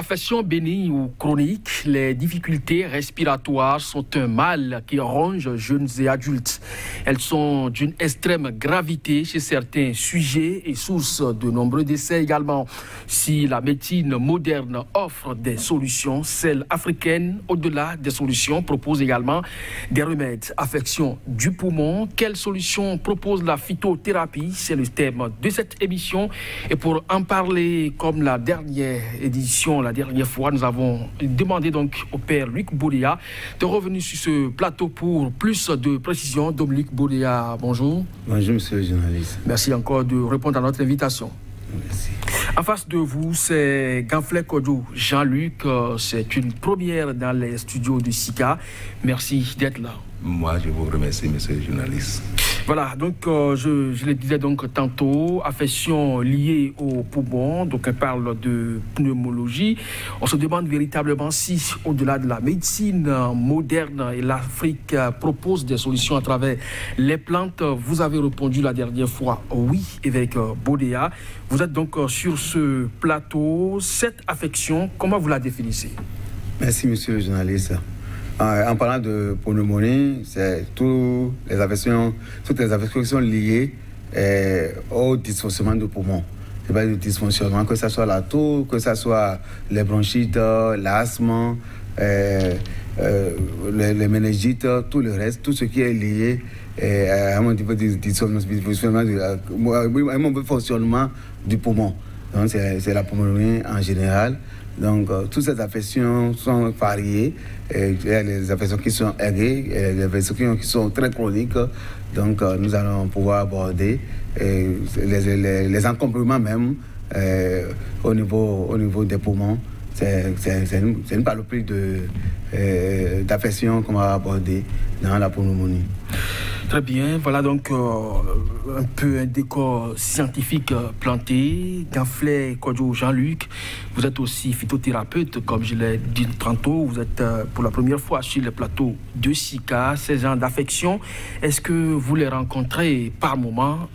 Affections bénignes ou chroniques, les difficultés respiratoires sont un mal qui ronge jeunes et adultes. Elles sont d'une extrême gravité chez certains sujets et source de nombreux décès également. Si la médecine moderne offre des solutions, celle africaine, au-delà des solutions, propose également des remèdes. Affections du poumon, quelles solutions propose la phytothérapie? C'est le thème de cette émission. Et pour en parler, comme la dernière édition, la dernière fois, nous avons demandé donc au père Luc Boudéa de revenir sur ce plateau pour plus de précision. Donc Luc Boudéa, bonjour. Bonjour monsieur le journaliste. Merci encore de répondre à notre invitation. Merci. En face de vous, c'est Ganflé Kodjo Jean-Luc. C'est une première dans les studios de SICA. Merci d'être là. Moi, je vous remercie, monsieur le journaliste. Voilà, donc je le disais donc tantôt, affections liées au poumon, donc on parle de pneumologie. On se demande véritablement si, au-delà de la médecine moderne, et l'Afrique propose des solutions à travers les plantes. Vous avez répondu la dernière fois oui, avec Boudéa. Vous êtes donc sur ce plateau. Cette affection, comment vous la définissez? Merci, monsieur le journaliste. En parlant de pneumonie, c'est toutes les affections qui sont liées au dysfonctionnement du poumon. C'est pas du dysfonctionnement, que ce soit la toux, que ce soit les bronchites, l'asthme, les méningites, tout le reste, tout ce qui est lié à un niveau de dysfonctionnement, un mauvais fonctionnement du poumon. Donc c'est la pneumonie en général. Donc, toutes ces affections sont variées. Il y a les affections qui sont aiguës, les affections qui sont très chroniques. Donc, nous allons pouvoir aborder les encombrements même au niveau des poumons. C'est une panoplie d'affections qu'on va aborder dans la pneumonie. Très bien, voilà donc un peu un décor scientifique planté. Ganflé Kodjo Jean-Luc, vous êtes aussi phytothérapeute, comme je l'ai dit tantôt. Vous êtes pour la première fois sur le plateau de SICA, 16 ans d'affection. Est-ce que vous les rencontrez par moment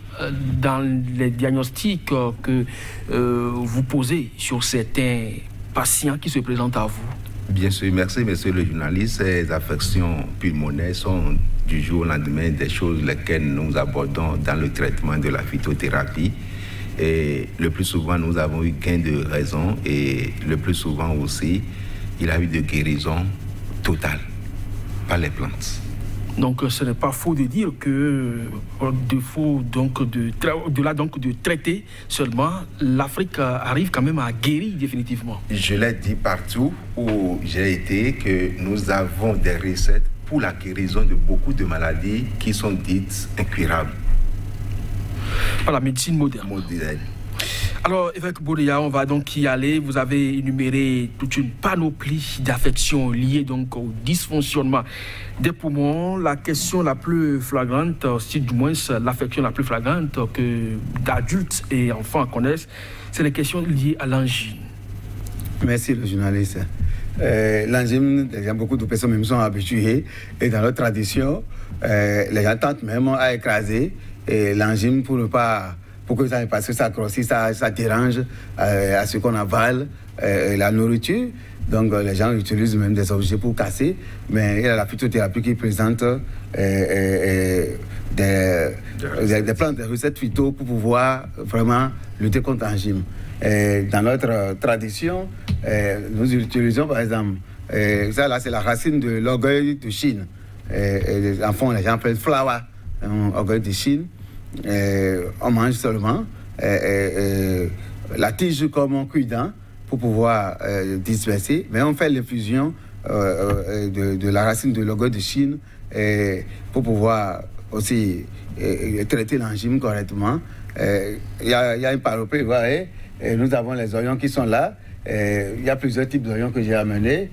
dans les diagnostics que vous posez sur certains patients qui se présentent à vous? Bien sûr, merci, monsieur le journaliste. Ces affections pulmonaires sont du jour au lendemain des choses lesquelles nous abordons dans le traitement de la phytothérapie. Et le plus souvent, nous avons eu gain de raison et le plus souvent aussi, il y a eu de guérison totale par les plantes. Donc, ce n'est pas faux de dire que, au-delà de traiter seulement, l'Afrique arrive quand même à guérir définitivement. Je l'ai dit partout où j'ai été que nous avons des recettes pour la guérison de beaucoup de maladies qui sont dites incurables. Par la médecine moderne. Alors, évêque Boudéa, on va donc y aller. Vous avez énuméré toute une panoplie d'affections liées donc au dysfonctionnement des poumons. La question la plus flagrante, si du moins l'affection la plus flagrante que d'adultes et enfants connaissent, c'est les questions liées à l'angine. Merci le journaliste. L'angine, beaucoup de personnes même sont habituées et dans leur tradition, les gens tentent même à écraser l'angine pour ne pas... Pour que ça, parce que ça grossit, ça dérange à ce qu'on avale la nourriture. Donc les gens utilisent même des objets pour casser. Mais il y a la phytothérapie qui présente des plantes, des recettes phyto pour pouvoir vraiment lutter contre l'angine. Dans notre tradition, nous utilisons par exemple, ça là c'est la racine de l'orgueil de Chine. En fond, les gens appellent flower, orgueil de Chine. On mange seulement la tige comme un cuidant pour pouvoir disperser, mais on fait l'infusion de la racine de l'orgueil de Chine pour pouvoir aussi traiter l'angine correctement. Il y a une panoplie, vous voyez, nous avons les oignons qui sont là. Il y a plusieurs types d'oignons que j'ai amenés.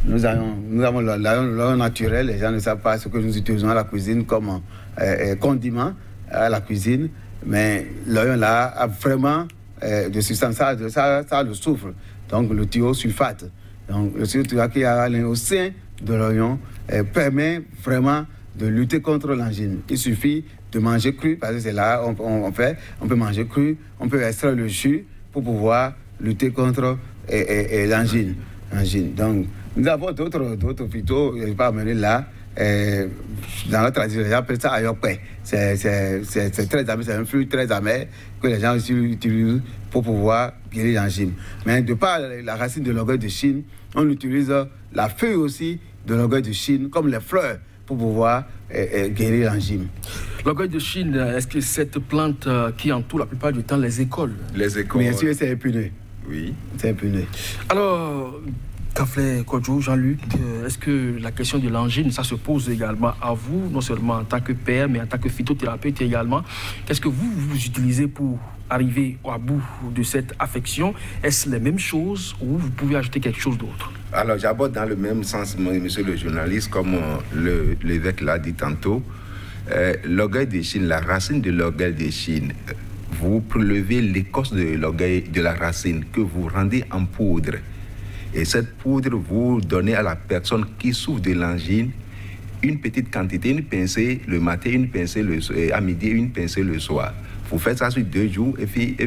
Nous avons l'oignon naturel, les gens ne savent pas ce que nous utilisons à la cuisine comme condiment à la cuisine, mais l'oignon là a vraiment de substance, ça le soufre, donc le thiosulfate. Donc le thiosulfate qui est au sein de l'oignon permet vraiment de lutter contre l'angine. Il suffit de manger cru, parce que c'est là on peut manger cru, on peut extraire le jus pour pouvoir lutter contre et l'angine. Donc, nous avons d'autres phytos, je ne vais pas amener là. Dans la tradition, les gens appellent ça ayokpe. C'est très amer, c'est un fruit très amer que les gens utilisent pour pouvoir guérir l'angine. Mais de par la racine de l'orgueil de Chine, on utilise la feuille aussi de l'orgueil de Chine, comme les fleurs, pour pouvoir guérir l'angine. L'orgueil de Chine, est-ce que cette plante qui entoure la plupart du temps les écoles? Les écoles. Bien sûr, c'est épineux. Oui. C'est épineux. Alors, Kafle Kodjo, Jean-Luc, est-ce que la question de l'angine, ça se pose également à vous, non seulement en tant que père, mais en tant que phytothérapeute également? Qu'est-ce que vous utilisez pour arriver au bout de cette affection? Est-ce les mêmes choses ou vous pouvez ajouter quelque chose d'autre? Alors, j'aborde dans le même sens, monsieur le journaliste, comme l'évêque l'a dit tantôt. L'orgueil de Chine, la racine de l'orgueil de Chine, vous prélevez l'écorce de l'orgueil de la racine que vous rendez en poudre. Et cette poudre, vous donnez à la personne qui souffre de l'angine une petite quantité, une pincée le matin, une pincée à midi, une pincée le soir. Vous faites ça sur 2 jours et puis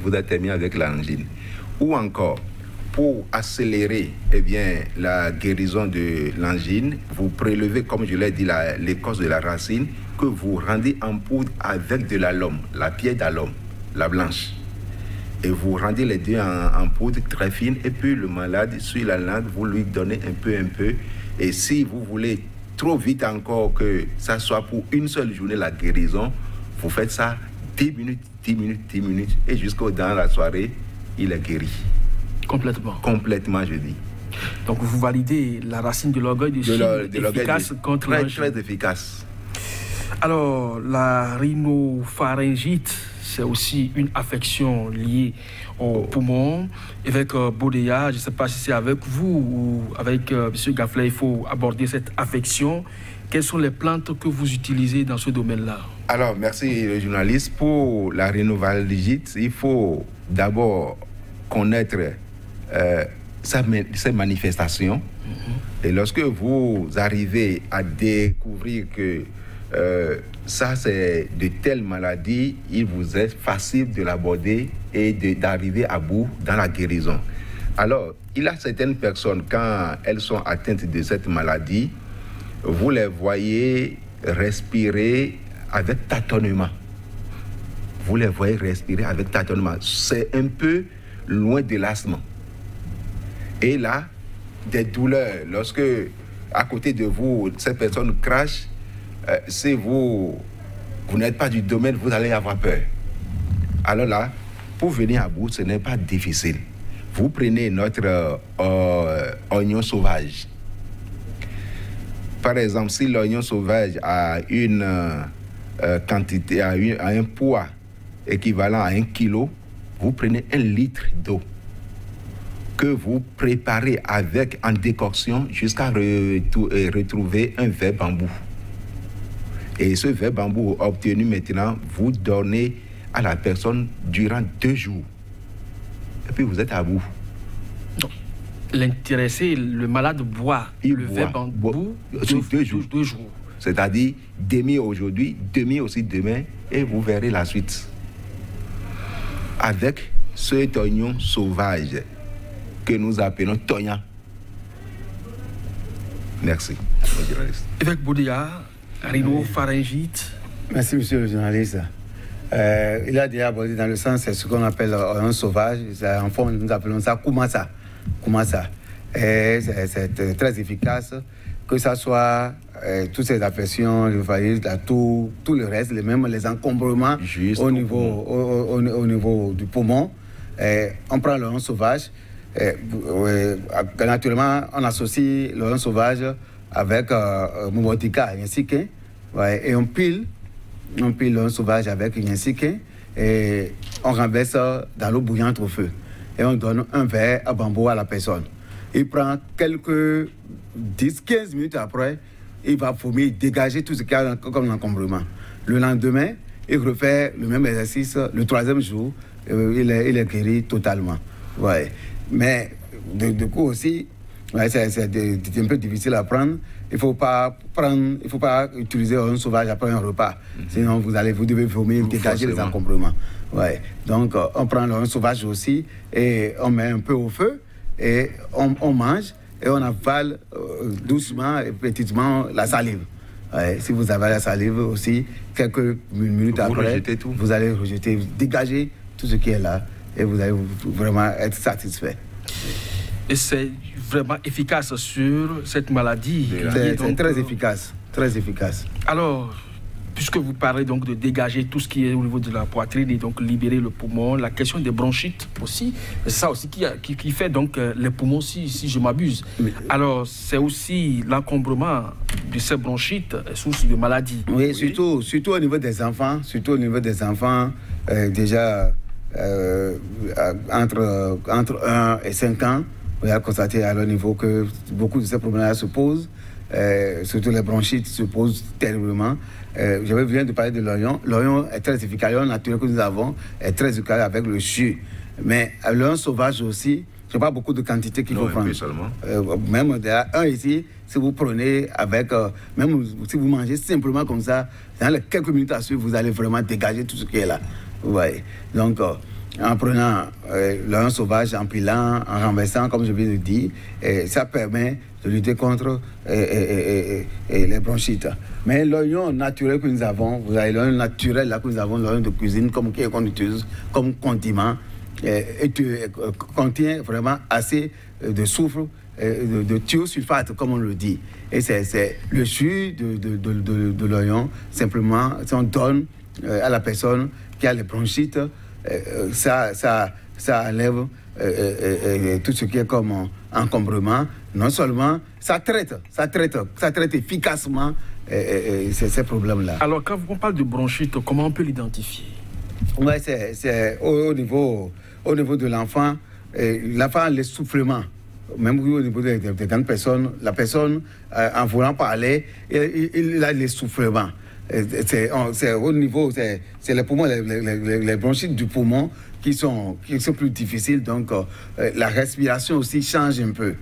vous êtes terminé avec l'angine. Ou encore, pour accélérer la guérison de l'angine, vous prélevez, comme je l'ai dit, l'écorce de la racine que vous rendez en poudre avec de l'alum, la pierre d'alum, la blanche. Et vous rendez les deux en poudre très fine, et puis le malade, sur la langue, vous lui donnez un peu. Et si vous voulez trop vite encore que ça soit pour une seule journée la guérison, vous faites ça 10 minutes, et jusqu'au dans la soirée, il est guéri. Complètement. Complètement, je dis. Donc vous validez la racine de l'orgueil de Chine, efficace contre l'angine. Très efficace. Alors, la rhinopharyngite, c'est aussi une affection liée au poumon. Avec Bodéa, je ne sais pas si c'est avec vous ou avec M. Gaflet, il faut aborder cette affection. Quelles sont les plantes que vous utilisez dans ce domaine-là? Alors, merci le journaliste. Pour la rhinopharyngite, il faut d'abord connaître ses manifestations. Et lorsque vous arrivez à découvrir que ça c'est de telles maladies, il vous est facile de l'aborder et d'arriver à bout dans la guérison. Alors, il y a certaines personnes, quand elles sont atteintes de cette maladie, vous les voyez respirer avec tâtonnement. Vous les voyez respirer avec tâtonnement. C'est un peu loin de l'asthme. Et là, des douleurs, lorsque à côté de vous, cette personne crache, si vous n'êtes pas du domaine, vous allez avoir peur. Alors là, pour venir à bout, ce n'est pas difficile. Vous prenez notre oignon sauvage. Par exemple, si l'oignon sauvage a une quantité, a un poids équivalent à 1 kilo, vous prenez 1 litre d'eau que vous préparez en décoction jusqu'à retrouver un verre bambou. Et ce verre bambou obtenu maintenant, vous donnez à la personne durant 2 jours. Et puis vous êtes à bout. L'intéressé, le malade boit le verre bambou sur 2 jours. 2 jours. C'est-à-dire demi aujourd'hui, demi aussi demain, et vous verrez la suite. Avec cet oignon sauvage que nous appelons tonya. Merci. Évêque Bodéa, rhinopharyngite. Merci, monsieur le journaliste. Il a déjà abordé dans le sens, c'est ce qu'on appelle un sauvage. En fond, nous appelons ça Kumasa. C'est très efficace, que ce soit toutes ces affections, le faillite, tout le reste, même les encombrements au niveau du poumon. On prend l'oignon sauvage. Naturellement, on associe l'oignon sauvage avec Momotika, Yensiké, et on pile l'oignon sauvage avec Yensiké, et on renverse dans l'eau bouillante au feu. Et on donne un verre à bambou à la personne. Il prend quelques 10-15 minutes après, il va vomir, dégager tout ce qu'il y a comme encombrement. Le lendemain, il refait le même exercice. Le 3e jour, il est guéri totalement. Ouais. Mais du coup aussi, Ouais, c'est un peu difficile à prendre. Il ne faut pas utiliser un sauvage après un repas. Sinon, vous devez vomir, dégager les encombrements. Ouais. Donc, on prend un sauvage aussi et on met un peu au feu et on mange et on avale doucement et petitement la salive. Ouais. Si vous avez la salive aussi, quelques minutes après, vous allez rejeter, dégager tout ce qui est là et vous allez vraiment être satisfait. Et c'est vraiment efficace sur cette maladie. C'est très efficace, très efficace. Alors, puisque vous parlez donc de dégager tout ce qui est au niveau de la poitrine et donc libérer le poumon, la question des bronchites aussi, c'est ça aussi qui fait donc les poumons si je m'abuse. Oui. Alors, c'est aussi l'encombrement de ces bronchites, source de maladie. Oui, oui. Surtout au niveau des enfants, déjà entre 1 et 5 ans, on a constaté à leur niveau que beaucoup de ces problèmes-là se posent, surtout les bronchites se posent terriblement. Je viens de parler de l'oignon. L'oignon est très efficace. L'oignon naturel que nous avons est très efficace avec le jus. Mais l'oignon sauvage aussi, je n'ai pas beaucoup de quantité qu'il faut prendre. Même un ici, si vous prenez avec, même si vous mangez simplement comme ça, dans les quelques minutes à suivre, vous allez vraiment dégager tout ce qui est là. Vous voyez. Donc, en prenant l'oignon sauvage, en pilant, en renversant, comme je viens de dire, ça permet de lutter contre les bronchites. Mais l'oignon naturel que nous avons, vous avez l'oignon naturel là que nous avons, l'oignon de cuisine qu'on utilise comme condiment, contient vraiment assez de soufre, de thiosulfate, comme on le dit. Et c'est le jus de l'oignon, simplement, si on donne à la personne qui a les bronchites, ça enlève tout ce qui est comme encombrement. Non seulement ça traite efficacement ces problèmes-là. Alors, quand on parle de bronchite, comment on peut l'identifier? Oui, c'est au niveau de l'enfant, l'essoufflement. Même au niveau des grandes personnes, la personne, en voulant parler, il a l'essoufflement. C'est au niveau, c'est les poumons, les bronchites du poumon qui sont plus difficiles. Donc, la respiration aussi change un peu.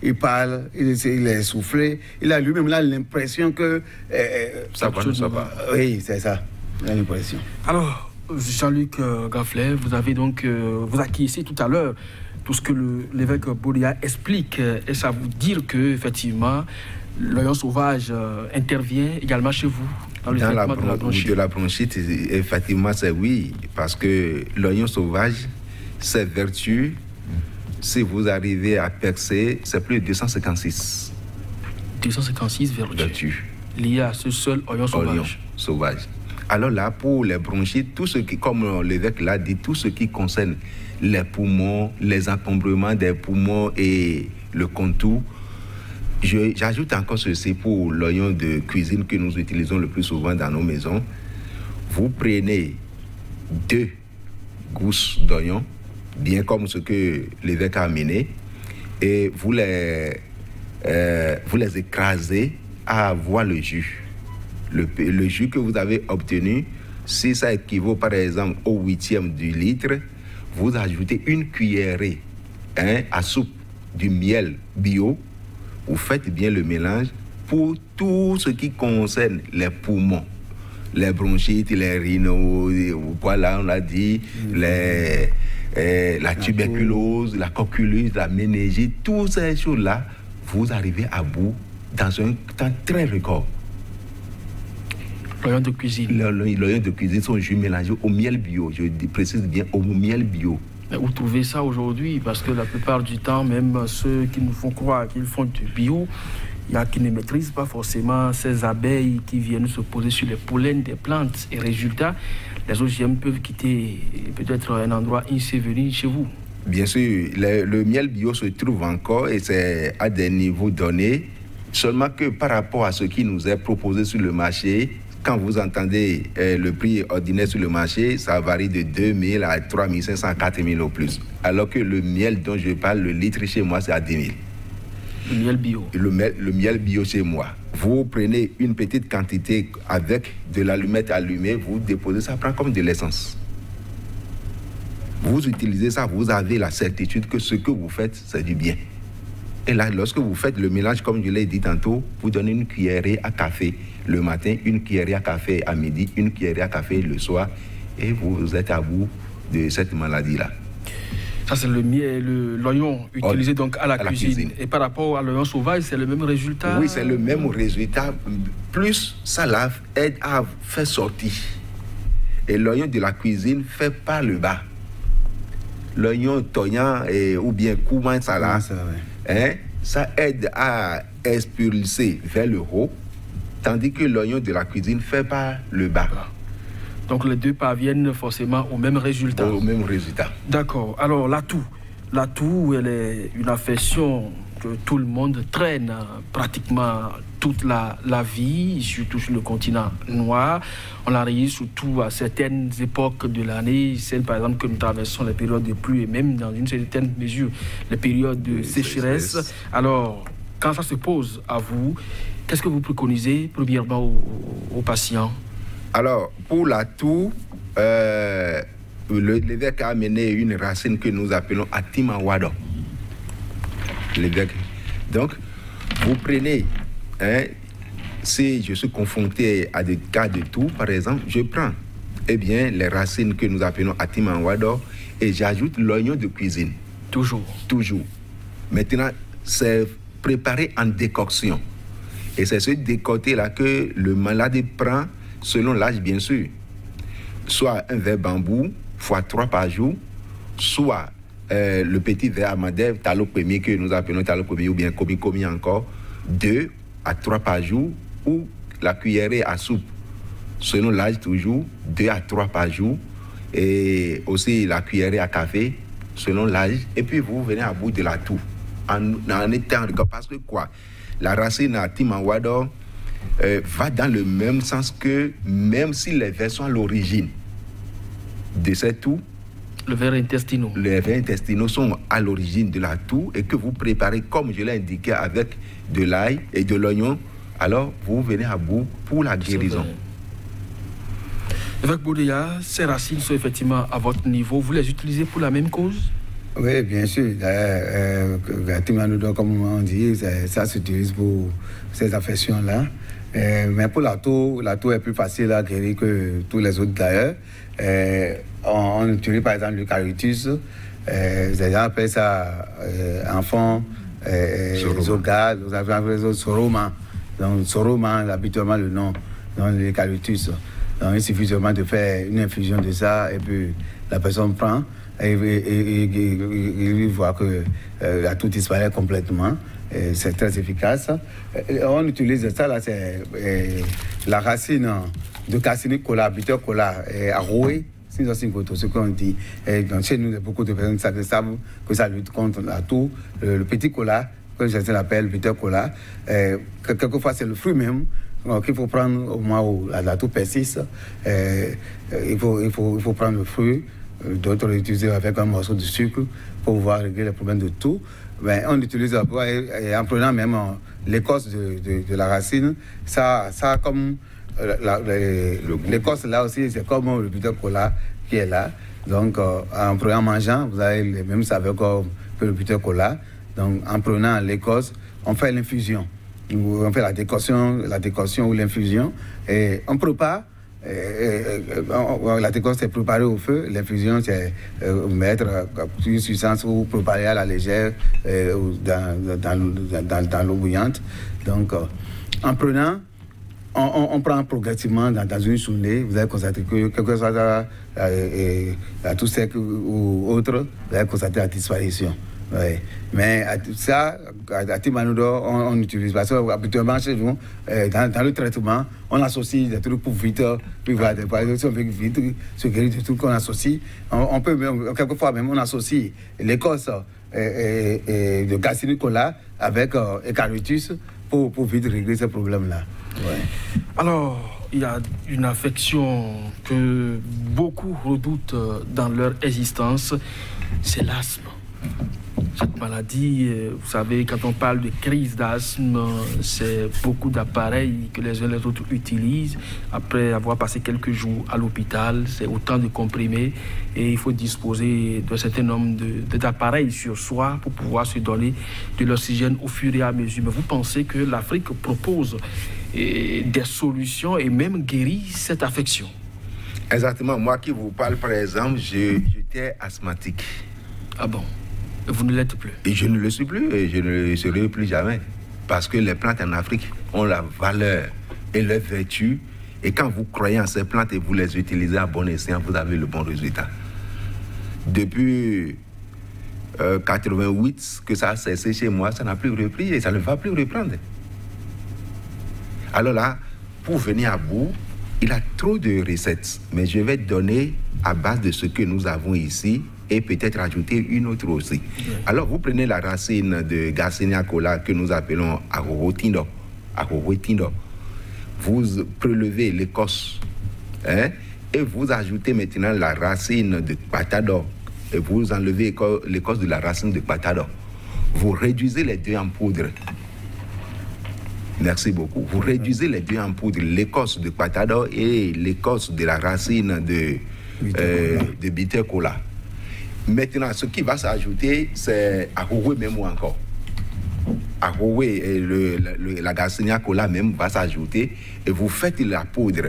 Il parle, il est essoufflé. Il a lui-même l'impression que ça va. Oui, c'est ça. Il a l'impression. Alors, Jean-Luc Gafflet, vous avez donc vous acquiescez tout à l'heure tout ce que l'évêque Bolia explique. Et ça vous dire que effectivement l'oignon sauvage intervient également chez vous dans le traitement de la bronchite. De la bronchite, effectivement, c'est oui, parce que l'oignon sauvage, ses vertus, si vous arrivez à percer, c'est plus de 256. 256 vertus liées à ce seul oignon sauvage. Alors là, pour les bronchites, tout ce qui, comme l'évêque l'a dit, tout ce qui concerne les poumons, les encombrements des poumons et le contour, j'ajoute encore ceci pour l'oignon de cuisine que nous utilisons le plus souvent dans nos maisons. Vous prenez 2 gousses d'oignon, bien comme ce que l'évêque a amené, et vous les écrasez à avoir le jus. Le jus que vous avez obtenu, si ça équivaut par exemple au 1/8 du litre, vous ajoutez 1 cuillerée à soupe du miel bio. Vous faites bien le mélange pour tout ce qui concerne les poumons, les bronchites, les rhinos, voilà, on l'a dit, la tuberculose, la coculose, la méningite, toutes ces choses-là, vous arrivez à bout dans un temps très record. L'oignon de cuisine. L'oignon de cuisine sont jus mélangés au miel bio, je précise bien au miel bio. Mais où trouvez ça aujourd'hui? Parce que la plupart du temps, même ceux qui nous font croire qu'ils font du bio, il y a qui ne maîtrisent pas forcément ces abeilles qui viennent se poser sur les pollens des plantes. Et résultat, les OGM peuvent quitter peut-être un endroit insevenu chez vous. Bien sûr, le miel bio se trouve encore et c'est à des niveaux donnés. Seulement que par rapport à ce qui nous est proposé sur le marché, quand vous entendez le prix ordinaire sur le marché, ça varie de 2 000 à 3 500, 4 000 au plus. Alors que le miel dont je parle, le litre chez moi, c'est à 10 000. Le miel bio. Le miel bio chez moi. Vous prenez une petite quantité avec de l'allumette allumée, vous déposez, ça prend comme de l'essence. Vous utilisez ça, vous avez la certitude que ce que vous faites, c'est du bien. Et là, lorsque vous faites le mélange, comme je l'ai dit tantôt, vous donnez une cuillerée à café le matin, une cuillerée à café à midi, une cuillerée à café le soir, et vous êtes à bout de cette maladie-là. Ça, c'est l'oignon utilisé donc à la cuisine. Et par rapport à l'oignon sauvage, c'est le même résultat? Oui, c'est le même résultat. Plus ça aide à faire sortir. Et l'oignon de la cuisine fait pas le bas. L'oignon tognant ou bien couman salade, ça aide à expulser vers le haut, tandis que l'oignon de la cuisine fait pas le bas. Donc les deux parviennent forcément au même résultat. Au même résultat. D'accord. Alors l'atout, elle est une affection que tout le monde traîne pratiquement toute la vie, surtout sur le continent noir. On la réalise surtout à certaines époques de l'année, celle par exemple que nous traversons les périodes de pluie et même dans une certaine mesure les périodes de sécheresse. Alors, quand ça se pose à vous, qu'est-ce que vous préconisez premièrement aux patients? Alors, pour l'atout, l'évêque a amené une racine que nous appelons Atimawado. L'évêque. Donc, vous prenez, si je suis confronté à des cas de toux, par exemple, je prends les racines que nous appelons Atimawado et j'ajoute l'oignon de cuisine. Toujours. Maintenant, c'est préparé en décoction. Et c'est ce décoté-là que le malade prend selon l'âge, bien sûr. Soit un verre bambou, fois 3 par jour, soit le petit verre amadève, talopémie, que nous appelons talopémie, ou bien komi encore, 2 à 3 par jour, ou la cuillerée à soupe, selon l'âge toujours, 2 à 3 par jour, et aussi la cuillerée à café, selon l'âge, et puis vous venez à bout de la toux, en étant, parce que quoi, la racine à Timawado va dans le même sens que, même si les vers sont à l'origine de cette toux, les vers intestinaux sont à l'origine de la toux et que vous préparez, comme je l'ai indiqué, avec de l'ail et de l'oignon, alors vous venez à bout pour la guérison. Évêque Boudeya, ces racines sont effectivement à votre niveau. Vous les utilisez pour la même cause? Oui, bien sûr. Comme on dit, ça s'utilise pour ces affections-là. Mais pour la toux est plus facile à guérir que tous les autres d'ailleurs. On utilise par exemple le caritus. Les gens appellent ça enfant, zoga, vous avez soroma. Donc soroma, habituellement le nom, donc le caritus. Donc il suffit seulement de faire une infusion de ça et puis la personne prend et il voit que la toux disparaît complètement. C'est très efficace. On utilise ça, là, c'est la racine de Cassinic cola, bitter cola, à rouer, c'est ce qu'on dit. Donc, chez nous, beaucoup de personnes savent que ça lutte contre la toux. Le petit cola, que je l'appelle bitter cola, quelquefois c'est le fruit même qu'il faut prendre au moment où la toux persiste. Il faut prendre le fruit, d'autres l'utilisent avec un morceau de sucre pour pouvoir régler les problèmes de toux. Ben, on utilise en prenant même l'écorce de la racine, ça comme l'écorce là aussi, c'est comme le bitter cola qui est là. Donc en prenant, mangeant, vous avez les mêmes saveurs que le bitter cola. Donc en prenant l'écorce, on fait l'infusion. On fait la décoction ou l'infusion et on prépare. La décoction est préparée au feu, l'infusion c'est mettre une substance ou préparer à la légère dans l'eau bouillante. Donc en prenant, on prend progressivement dans une journée, vous allez constater que quelque chose à tout sec ou autre, vous allez constater la disparition. Oui. Mais ça, à Timanodo, on utilise parce que habituellement chez nous, dans le traitement, on associe des trucs pour vite, puis voilà, si on veut vite se guérir des trucs qu'on associe. On peut même, quelquefois même, on associe l'écorce de Cassinic cola avec Ecaritus pour vite régler ce problème-là. Ouais. Alors, il y a une affection que beaucoup redoutent dans leur existence, c'est l'asthme. Cette maladie, vous savez, quand on parle de crise d'asthme, c'est beaucoup d'appareils que les uns et les autres utilisent. Après avoir passé quelques jours à l'hôpital, c'est autant de comprimés et il faut disposer d'un certain nombre d'appareils sur soi pour pouvoir se donner de l'oxygène au fur et à mesure. Mais vous pensez que l'Afrique propose des solutions et même guérit cette affection? Exactement. Moi qui vous parle, par exemple, j'étais asthmatique. Ah bon? Vous ne l'êtes plus? Et je ne le suis plus et je ne le serai plus jamais. Parce que les plantes en Afrique ont la valeur et leur vertu. Et quand vous croyez en ces plantes et vous les utilisez à bon escient, vous avez le bon résultat. Depuis 88 que ça a cessé chez moi, ça n'a plus repris et ça ne va plus reprendre. Alors là, pour venir à bout, il a trop de recettes. Mais je vais donner à base de ce que nous avons ici et peut-être ajouter une autre aussi. Alors, vous prenez la racine de Garcinia cola que nous appelons Arorotindo. Vous prélevez l'écorce et vous ajoutez maintenant la racine de patador et vous enlevez l'écorce de la racine de patador. Vous réduisez les deux en poudre. Merci beaucoup. Vous réduisez les deux en poudre, l'écorce de patador et l'écorce de la racine de bitter cola. Maintenant, ce qui va s'ajouter, c'est Aroué même ou encore. Aroué et la Garcinia cola même va s'ajouter et vous faites la poudre.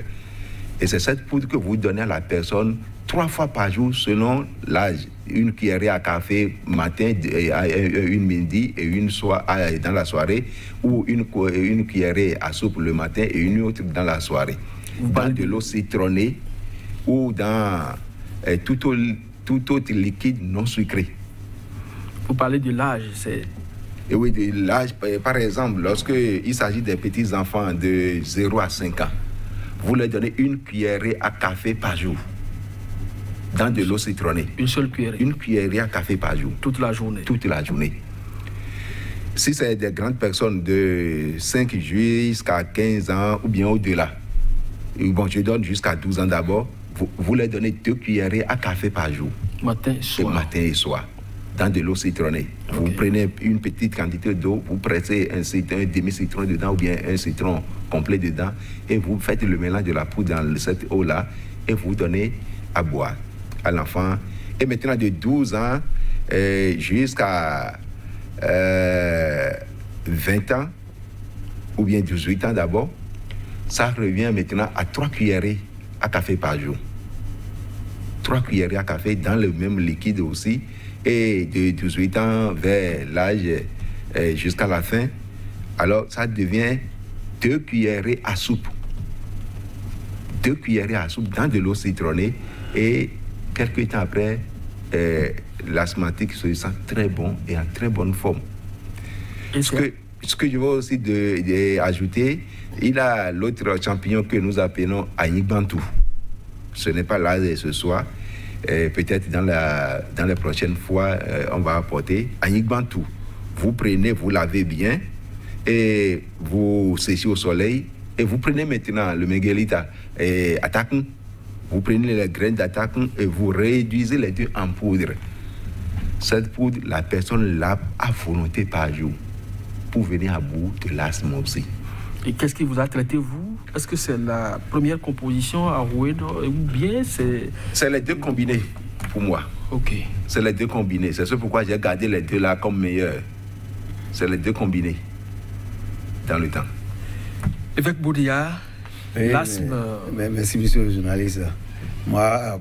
Et c'est cette poudre que vous donnez à la personne 3 fois par jour selon l'âge. Une cuillerée à café matin, une midi et une dans la soirée, ou une cuillerée à soupe le matin et une autre dans la soirée. Dans de l'eau citronnée ou dans tout autre liquide non sucré. Vous parlez de l'âge, c'est... Et oui, de l'âge, par exemple, lorsqu'il s'agit des petits enfants de 0 à 5 ans, vous leur donnez une cuillerée à café par jour, dans de l'eau citronnée. Une seule cuillerée? Une cuillerée à café par jour. Toute la journée? Toute la journée. Si c'est des grandes personnes de 5 jusqu'à 15 ans ou bien au-delà, bon, je donne jusqu'à 12 ans d'abord, vous leur donnez 2 cuillerées à café par jour. Matin et soir? Matin et soir, dans de l'eau citronnée. Okay. Vous prenez une petite quantité d'eau, vous pressez un demi-citron dedans ou bien un citron complet dedans et vous faites le mélange de la poudre dans cette eau-là et vous donnez à boire à l'enfant. Et maintenant de 12 ans jusqu'à 20 ans ou bien 18 ans d'abord, ça revient maintenant à 3 cuillerées à café par jour. 3 cuillerées à café dans le même liquide aussi. Et de 18 ans vers l'âge jusqu'à la fin, alors ça devient 2 cuillerées à soupe. 2 cuillerées à soupe dans de l'eau citronnée et quelques temps après, l'asthmatique se sent très bon et en très bonne forme. Ce que je veux aussi ajouter, il a l'autre champignon que nous appelons Aïgbantou. Ce n'est pas là ce soir. Peut-être dans les prochaines fois, on va apporter Aïgbantou. Vous prenez, vous lavez bien et vous séchez au soleil et vous prenez maintenant le Miguelita et Atakun. Vous prenez les graines d'Atakun et vous réduisez les deux en poudre. Cette poudre, la personne l'a à volonté par jour pour venir à bout de l'asthme aussi. Et qu'est-ce qui vous a traité, vous? Est-ce que c'est la première composition à rouer ou bien c'est... C'est les deux combinés pour moi. Ok. C'est les deux combinés. C'est ce pourquoi j'ai gardé les deux là comme meilleurs. C'est les deux combinés dans le temps. Évêque Boudia, l'asthme... Merci, monsieur le journaliste. Moi,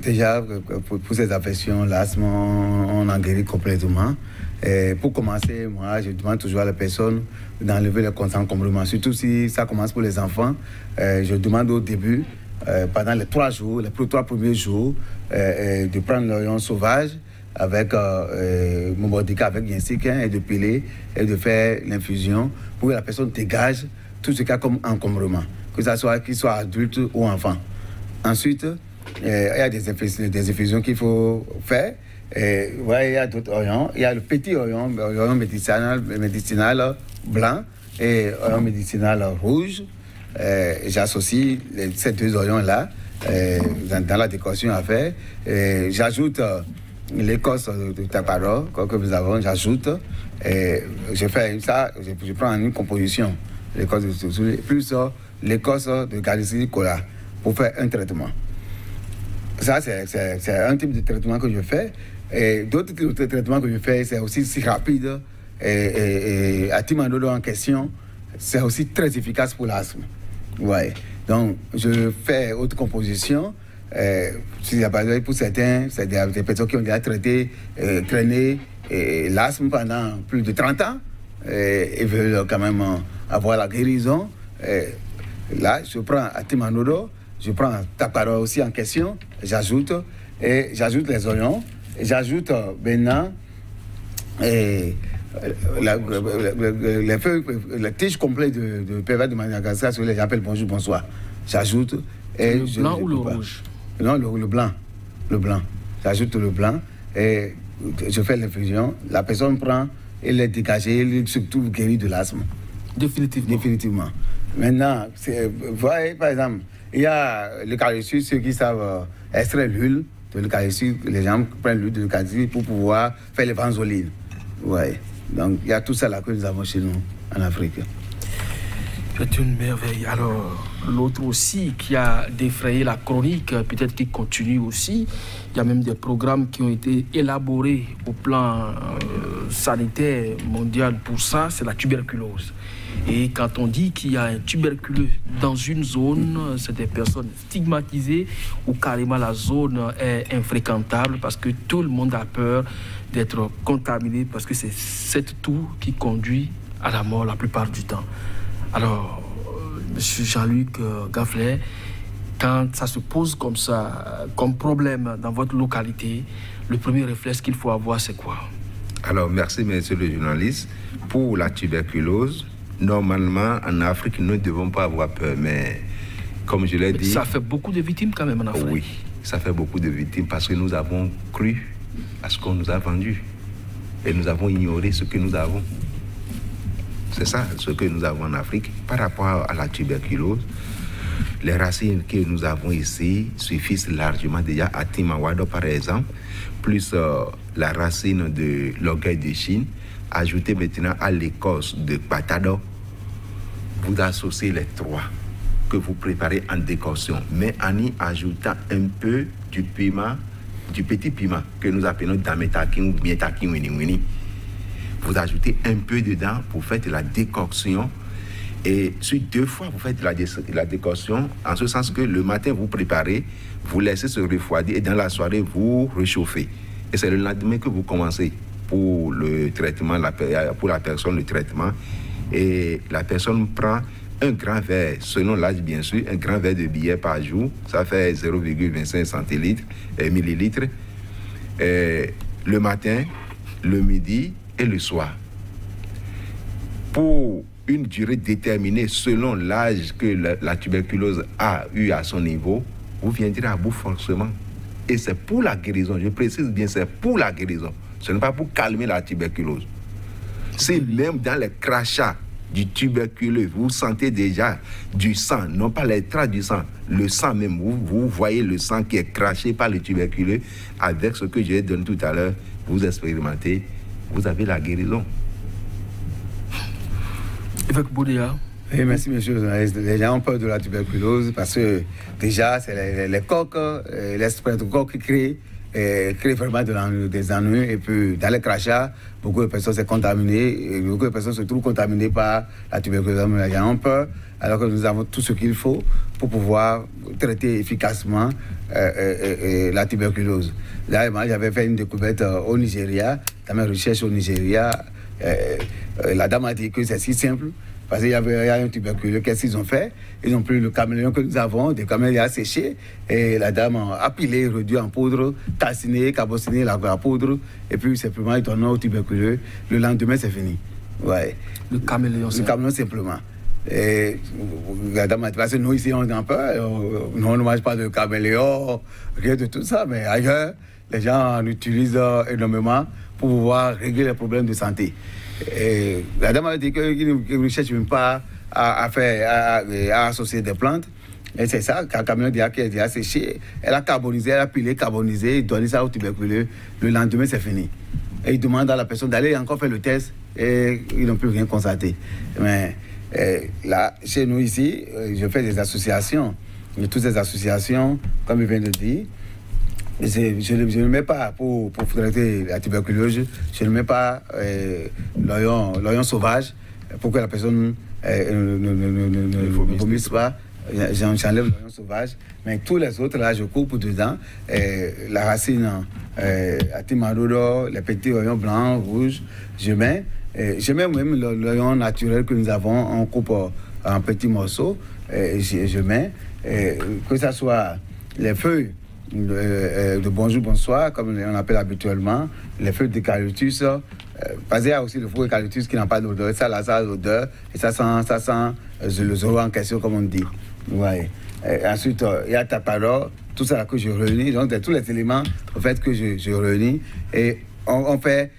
déjà, pour cette affection, l'asthme, on en guérit complètement. Et pour commencer, moi, je demande toujours à la personne d'enlever le encombrement. Surtout si ça commence pour les enfants, je demande au début, pendant les 3 jours, les 3 premiers jours, de prendre l'oignon sauvage avec mon bodica, avec Yensiken, et de piler et de faire l'infusion pour que la personne dégage tout ce qu'il y a comme encombrement, que ce soit qu'il soit adulte ou enfant. Ensuite, il y a des infusions qu'il faut faire. Ouais, il y a d'autres oignons. Il y a le petit oignon médicinal blanc et oignon médicinal rouge. J'associe ces 2 oignons-là dans la décoration à faire. J'ajoute l'écorce de tabac que nous avons, j'ajoute, et je fais ça, je prends une composition, l'écorce de sousouli, plus l'écorce de Galicie cola pour faire un traitement. Ça, c'est un type de traitement que je fais. Et d'autres types de traitements que je fais, c'est aussi si rapide. Et Atimandodo en question, c'est aussi très efficace pour l'asthme. Ouais. Donc, je fais autre composition. Pour certains, c'est des personnes qui ont déjà traité, traîné l'asthme pendant plus de 30 ans et veulent quand même avoir la guérison. Là, je prends Atimandodo, je prends Taparo aussi en question, j'ajoute les oignons, j'ajoute maintenant les feuilles, les tiges complètes de Peva de Madagascar, ce que j'appelle bonjour, bonsoir. J'ajoute. Le blanc ou le rouge? Non, le blanc. Le blanc. J'ajoute le blanc et je fais l'infusion. La personne prend et les dégage, et surtout guérit de l'asthme. Définitivement. Maintenant, vous voyez, par exemple, il y a l'eucalyptus, ceux qui savent extraire l'huile de l'eucalyptus, les gens prennent l'huile de l'eucalyptus pour pouvoir faire les vanzolines. Ouais. Donc, il y a tout ça là que nous avons chez nous, en Afrique. C'est une merveille. Alors, l'autre aussi qui a défrayé la chronique, peut-être qu'il continue aussi. Il y a même des programmes qui ont été élaborés au plan sanitaire mondial pour ça, c'est la tuberculose. Et quand on dit qu'il y a un tuberculeux dans une zone, c'est des personnes stigmatisées ou carrément la zone est infréquentable parce que tout le monde a peur d'être contaminé parce que c'est cette toux qui conduit à la mort la plupart du temps. Alors, M. Jean-Luc Gafflet, quand ça se pose comme ça, comme problème dans votre localité, le premier réflexe qu'il faut avoir, c'est quoi? Alors, merci, monsieur le journaliste. Pour la tuberculose, normalement, en Afrique, nous ne devons pas avoir peur, mais comme je l'ai dit... Ça fait beaucoup de victimes quand même en Afrique. Oui, ça fait beaucoup de victimes parce que nous avons cru à ce qu'on nous a vendu et nous avons ignoré ce que nous avons. C'est ça ce que nous avons en Afrique. Par rapport à la tuberculose, les racines que nous avons ici suffisent largement déjà à Timawado par exemple, plus la racine de l'orgueil de Chine, ajoutez maintenant à l'écorce de Patado, vous associez les trois que vous préparez en décoction, mais en y ajoutant un peu du piment, du petit piment que nous appelons Dametakin ou Mietakin Wini. Vous ajoutez un peu dedans, vous faites la décoction et sur 2 fois vous faites la décoction en ce sens que le matin vous préparez, vous laissez se refroidir et dans la soirée vous réchauffez. Et c'est le lendemain que vous commencez pour le traitement, pour la personne le traitement et la personne prend un grand verre, selon l'âge bien sûr, un grand verre de billets par jour, ça fait 0,25 centilitres, millilitres, le matin, le midi et le soir. Pour une durée déterminée selon l'âge que la tuberculose a eu à son niveau, vous viendrez à bout forcément. Et c'est pour la guérison, je précise bien, c'est pour la guérison. Ce n'est pas pour calmer la tuberculose. C'est même dans les crachats du tuberculeux, vous sentez déjà du sang, non pas les traces du sang, le sang même, vous voyez le sang qui est craché par le tuberculeux, avec ce que j'ai donné tout à l'heure, vous expérimentez, vous avez la guérison. Évêque Boudéa. Oui, merci, monsieur le journaliste. Les gens ont peur de la tuberculose parce que déjà, c'est les coques, l'esprit de coque qui crée vraiment des ennuis. Et puis, dans les crachats, beaucoup de personnes sont contaminées. Et beaucoup de personnes se trouvent contaminées par la tuberculose. Les gens ont peur, alors que nous avons tout ce qu'il faut pour pouvoir traiter efficacement la tuberculose. Là, j'avais fait une découverte au Nigeria, dans mes recherches au Nigeria. La dame a dit que c'est si simple. Parce qu'il y a un tuberculeux, qu'est-ce qu'ils ont fait? Ils ont pris le caméléon que nous avons, des caméléons séchés, et la dame a pilé, réduit en poudre, calciné, cabossiné la poudre, et puis simplement ils donnent au tuberculeux. Le lendemain, c'est fini. Ouais. Le caméléon, simplement. Et la dame a dit, parce que nous ici, on a peur, nous on ne mange pas de caméléon, rien de tout ça, mais ailleurs, les gens en utilisent énormément pour pouvoir régler les problèmes de santé. Et la dame a dit qu'il ne cherche même pas à associer des plantes, Et c'est ça, quand Camille qui a déjà séché, elle a carbonisé, elle a pilé, carbonisé, donné ça au tuberculeux. Le lendemain, c'est fini. Et il demande à la personne d'aller encore faire le test et ils n'ont plus rien constaté. Mais là, chez nous ici, je fais des associations. Et toutes ces associations, comme je viens de dire, je ne mets pas pour traiter la tuberculose, je ne mets pas l'oignon sauvage pour que la personne ne vomisse pas. J'enlève l'oignon sauvage, mais tous les autres, là, je coupe dedans. La racine, atimadodo, les petits oignons blancs, rouges, je mets même l'oignon naturel que nous avons, on coupe en petits morceaux, je mets, que ce soit les feuilles de bonjour, bonsoir, comme on appelle habituellement, les feuilles d'eucalyptus, parce qu'il y a aussi le feu d'eucalyptus qui n'a pas d'odeur, ça a l'odeur, et ça sent le zoro en question, comme on dit. Ouais. Ensuite, il y a taparo, tout ça là que je réunis, donc tous les éléments en fait, que je réunis, et on fait,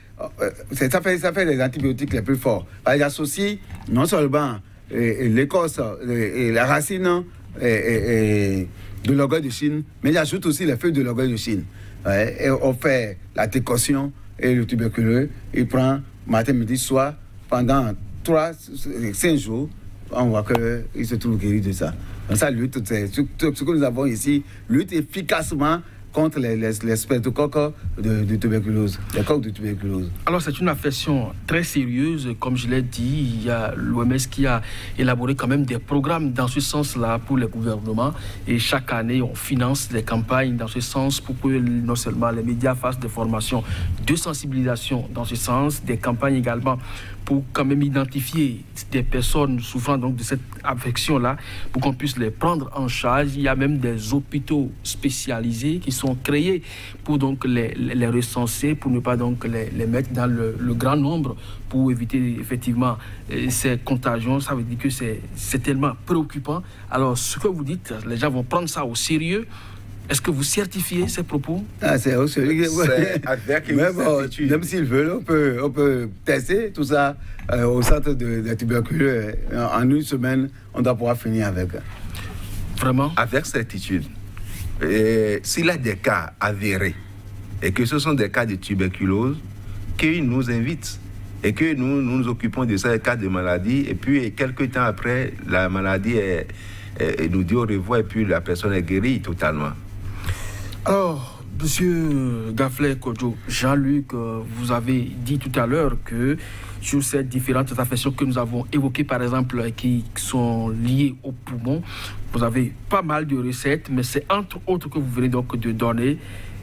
ça fait les antibiotiques les plus forts. J'associe non seulement l'écorce et la racine de l'orgueil de Chine, mais j'ajoute aussi les feuilles de l'orgueil de Chine. Ouais, et on fait la décoction et le tuberculeux, il prend matin, midi, soir, pendant 5 jours, on voit qu'il se trouve guéri de ça. Donc ça lutte, ce que nous avons ici, lutte efficacement contre les streptocoques de tuberculose, les coques de tuberculose. Alors c'est une affection très sérieuse, comme je l'ai dit, il y a l'OMS qui a élaboré quand même des programmes dans ce sens-là pour les gouvernements et chaque année on finance des campagnes dans ce sens pour que non seulement les médias fassent des formations de sensibilisation dans ce sens, des campagnes également pour quand même identifier des personnes souffrant donc de cette affection-là, pour qu'on puisse les prendre en charge. Il y a même des hôpitaux spécialisés qui sont créés pour donc les recenser, pour ne pas donc les mettre dans le grand nombre, pour éviter effectivement ces contagions. Ça veut dire que c'est tellement préoccupant. Alors ce que vous dites, les gens vont prendre ça au sérieux. Est-ce que vous certifiez ces propos? C'est au sérieux. Même s'ils veulent, on peut tester tout ça au centre de tuberculose. En une semaine, on doit pouvoir finir avec. Vraiment? Avec certitude. S'il y a des cas avérés et que ce sont des cas de tuberculose, qu'ils nous invitent et que nous nous occupons de ces cas de maladie et puis quelques temps après, la maladie nous dit au revoir et puis la personne est guérie totalement. Alors, Monsieur Gaflé Kodjo, Jean-Luc, vous avez dit tout à l'heure que sur ces différentes affections que nous avons évoquées, par exemple, qui sont liées aux poumons, vous avez pas mal de recettes, mais c'est entre autres que vous venez donc de donner.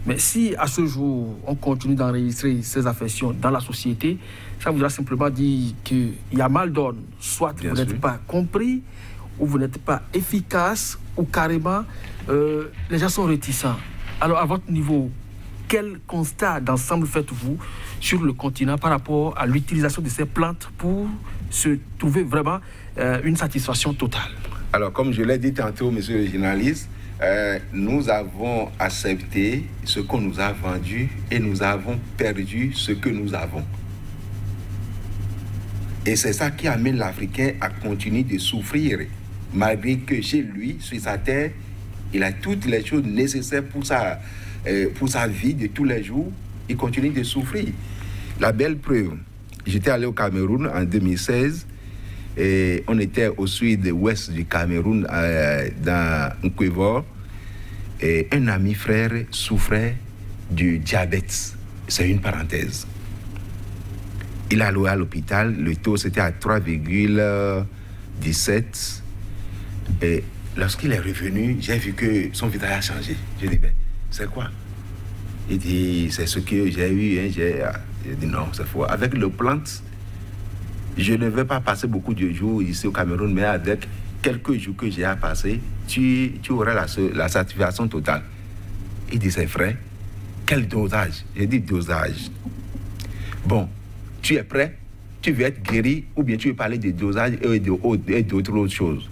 Mais si à ce jour, on continue d'enregistrer ces affections dans la société, ça voudra simplement dire qu'il y a mal donne. Soit vous n'êtes pas compris, ou vous n'êtes pas efficace, ou carrément, les gens sont réticents. Alors, à votre niveau, quel constat d'ensemble faites-vous sur le continent par rapport à l'utilisation de ces plantes pour se trouver vraiment une satisfaction totale? Alors, comme je l'ai dit tantôt, monsieur le journaliste, nous avons accepté ce qu'on nous a vendu et nous avons perdu ce que nous avons. Et c'est ça qui amène l'Africain à continuer de souffrir, malgré que chez lui, sur sa terre, il a toutes les choses nécessaires pour sa vie de tous les jours. Il continue de souffrir. La belle preuve, j'étais allé au Cameroun en 2016 et on était au sud-ouest du Cameroun, dans Nkwevor, et un ami frère souffrait du diabète. C'est une parenthèse. Il a allé à l'hôpital, le taux c'était à 3,17 et lorsqu'il est revenu, j'ai vu que son visage a changé. J'ai dit, ben, c'est quoi? Il dit, c'est ce que j'ai eu. Hein, j'ai dit, non, c'est faux. Avec le plante, je ne vais pas passer beaucoup de jours ici au Cameroun, mais avec quelques jours que j'ai à passer, tu auras la satisfaction totale. Il dit, c'est vrai. Quel dosage? J'ai dit, dosage. Bon, tu es prêt? Tu veux être guéri ou bien tu veux parler de dosage et d'autres choses?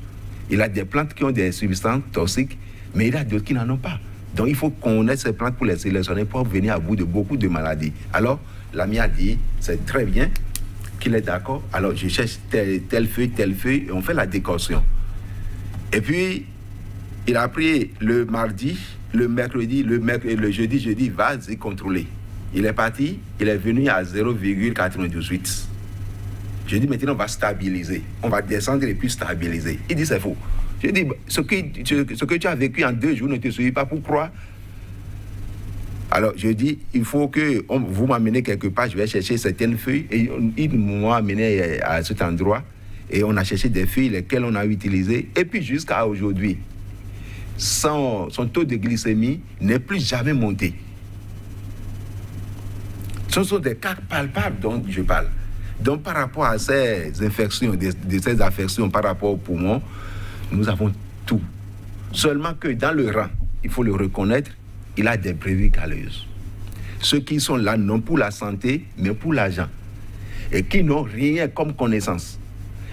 Il a des plantes qui ont des substances toxiques, mais il y a d'autres qui n'en ont pas. Donc il faut connaître ces plantes pour les sélectionner pour venir à bout de beaucoup de maladies. Alors l'ami a dit, c'est très bien qu'il est d'accord. Alors je cherche telle feuille, et on fait la décoction. Et puis Il a pris le mardi, le mercredi, le jeudi, vas-y contrôler. Il est parti, il est venu à 0,98. Je dis maintenant on va stabiliser, on va descendre et puis stabiliser. Il dit c'est faux. Je dis ce que tu as vécu en 2 jours ne te suffit pas pour croire. Alors je dis il faut que vous m'amenez quelque part, je vais chercher certaines feuilles et ils m'ont amené à cet endroit et on a cherché des feuilles lesquelles on a utilisées et puis jusqu'à aujourd'hui son taux de glycémie n'est plus jamais monté. Ce sont des cas palpables dont je parle. Donc, par rapport à ces infections, ces affections par rapport aux poumons, nous avons tout. Seulement que dans le rang, il faut le reconnaître, il a des brebis galeuses. Ceux qui sont là, non pour la santé, mais pour l'argent. Et qui n'ont rien comme connaissance.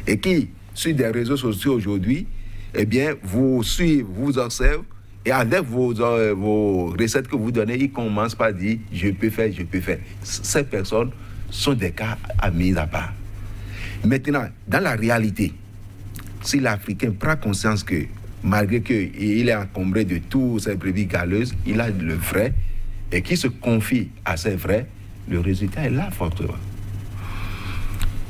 Et qui, sur des réseaux sociaux aujourd'hui, eh bien, vous suivent, vous observent, et avec vos recettes que vous donnez, ils commencent par dire « je peux faire ». Ces personnes sont des cas à mise à part. Maintenant, dans la réalité, si l'Africain prend conscience que, malgré qu'il est encombré de tous ces brebis galeuses, il a le vrai, et qui se confie à ces vrais, le résultat est là fortement.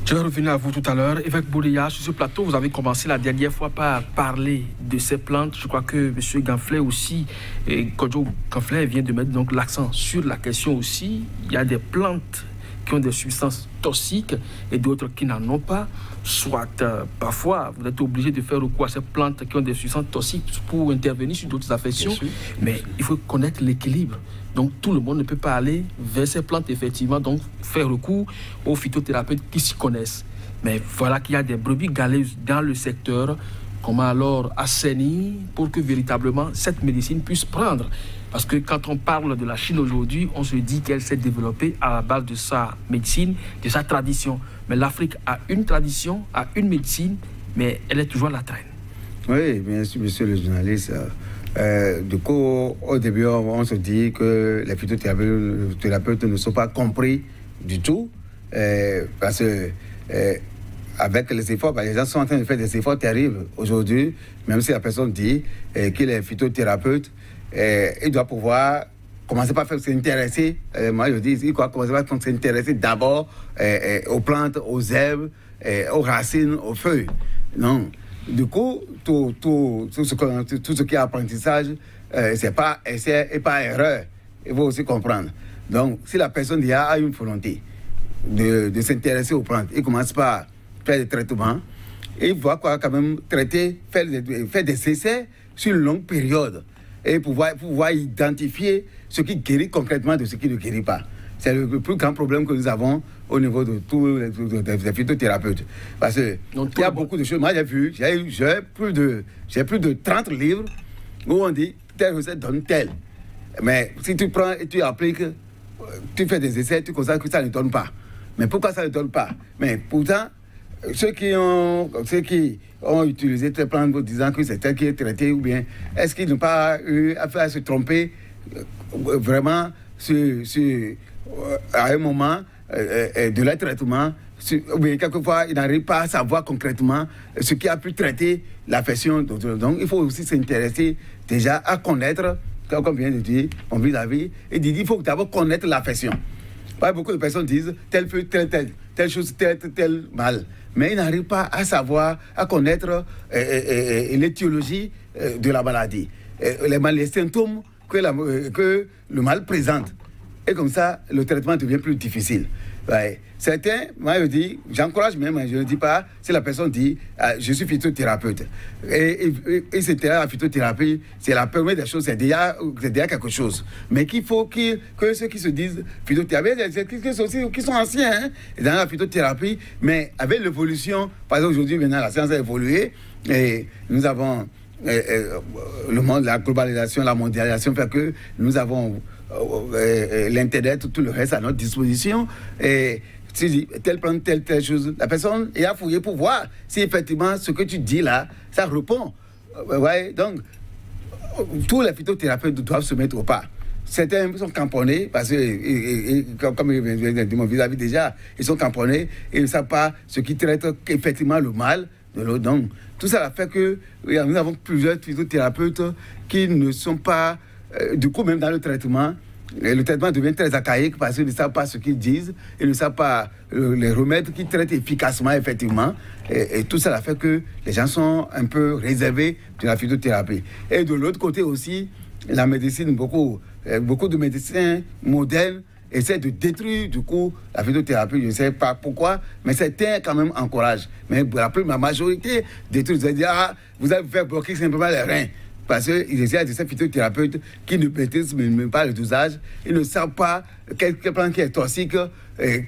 Je vais revenir à vous tout à l'heure. Évêque Boulia, sur ce plateau, vous avez commencé la dernière fois par parler de ces plantes. Je crois que M. Ganfley aussi, Kodjo Ganfley vient de mettre donc l'accent sur la question aussi. Il y a des plantes qui ont des substances toxiques et d'autres qui n'en ont pas. Soit parfois, vous êtes obligé de faire recours à ces plantes qui ont des substances toxiques pour intervenir sur d'autres affections. Mais il faut connaître l'équilibre. Donc tout le monde ne peut pas aller vers ces plantes, effectivement, donc faire recours aux phytothérapeutes qui s'y connaissent. Mais voilà qu'il y a des brebis galeuses dans le secteur. Comment alors assainir pour que véritablement cette médecine puisse prendre? Parce que quand on parle de la Chine aujourd'hui, on se dit qu'elle s'est développée à la base de sa médecine, de sa tradition. Mais l'Afrique a une tradition, a une médecine, mais elle est toujours à la traîne. Oui, bien sûr, monsieur le journaliste. Du coup, au début, on se dit que les phytothérapeutes ne sont pas compris du tout. Parce que avec les efforts, les gens sont en train de faire des efforts terribles aujourd'hui, même si la personne dit qu'il est phytothérapeute, il doit pouvoir commencer par s'intéresser. Moi, je dis, il doit commencer par s'intéresser d'abord aux plantes, aux herbes, aux racines, aux feuilles. Non. Du coup, tout ce qui est apprentissage, c'est pas essai et pas erreur. Il faut aussi comprendre. Donc, si la personne a une volonté de s'intéresser aux plantes, il commence par faire des traitements, et il va quand même traiter, faire des essais sur une longue période, et pouvoir identifier ce qui guérit concrètement de ce qui ne guérit pas. C'est le plus grand problème que nous avons au niveau de tous les phytothérapeutes. Parce qu'il y a beaucoup de choses. Moi, j'ai vu, j'ai plus de 30 livres où on dit telle recette donne telle. Mais si tu prends et tu appliques, tu fais des essais, tu constates que ça ne donne pas. Mais pourquoi ça ne donne pas? Mais pourtant, ceux qui ont utilisé ces plantes en disant que c'est tel qui est traité, ou bien est-ce qu'ils n'ont pas eu à se tromper vraiment à un moment de leur traitement, ou bien quelquefois ils n'arrivent pas à savoir concrètement ce qui a pu traiter l'affection. Donc il faut aussi s'intéresser déjà à connaître, comme vient de dire mon vis-à-vis, et il faut d'abord connaître l'affection. Beaucoup de personnes disent telle feuille, telle chose, tel mal. Mais ils n'arrivent pas à savoir, à connaître l'étiologie de la maladie, les symptômes que le mal présente. Et comme ça, le traitement devient plus difficile. Ouais. Certains, moi je dis, j'encourage même, je ne dis pas, si la personne dit, je suis phytothérapeute, et c'est la phytothérapie, c'est la première des choses, c'est déjà quelque chose. Mais qu'il faut que ceux qui se disent phytothérapeute, qui sont anciens dans la phytothérapie, mais avec l'évolution, par exemple aujourd'hui, maintenant la science a évolué, et nous avons le monde, la globalisation, la mondialisation fait que nous avons l'Internet, tout le reste à notre disposition. Et si telle plante, telle chose, la personne est à fouiller pour voir si effectivement ce que tu dis là, ça répond. Ouais, donc, tous les phytothérapeutes doivent se mettre au pas. Certains sont camponnés, parce que, comme je viens de dire mon vis-à-vis déjà, ils sont camponnés et ils ne savent pas ce qui traite effectivement le mal de l'autre. Donc, tout ça a fait que nous avons plusieurs phytothérapeutes qui ne sont pas, du coup, même dans le traitement devient très archaïque parce qu'ils ne savent pas ce qu'ils disent, ils ne savent pas les remèdes qui traitent efficacement, effectivement. Et tout ça a fait que les gens sont un peu réservés de la phytothérapie. Et de l'autre côté aussi, la médecine, beaucoup de médecins modernes essaient de détruire du coup la phytothérapie. Je ne sais pas pourquoi, mais certains quand même encouragent. Mais la majorité détruisent. C'est-à-dire, vous allez vous faire bloquer simplement les reins. Parce qu'il y a des phytothérapeutes qui ne maîtrisent même pas le dosage, ils ne savent pas quel plante qui est toxique,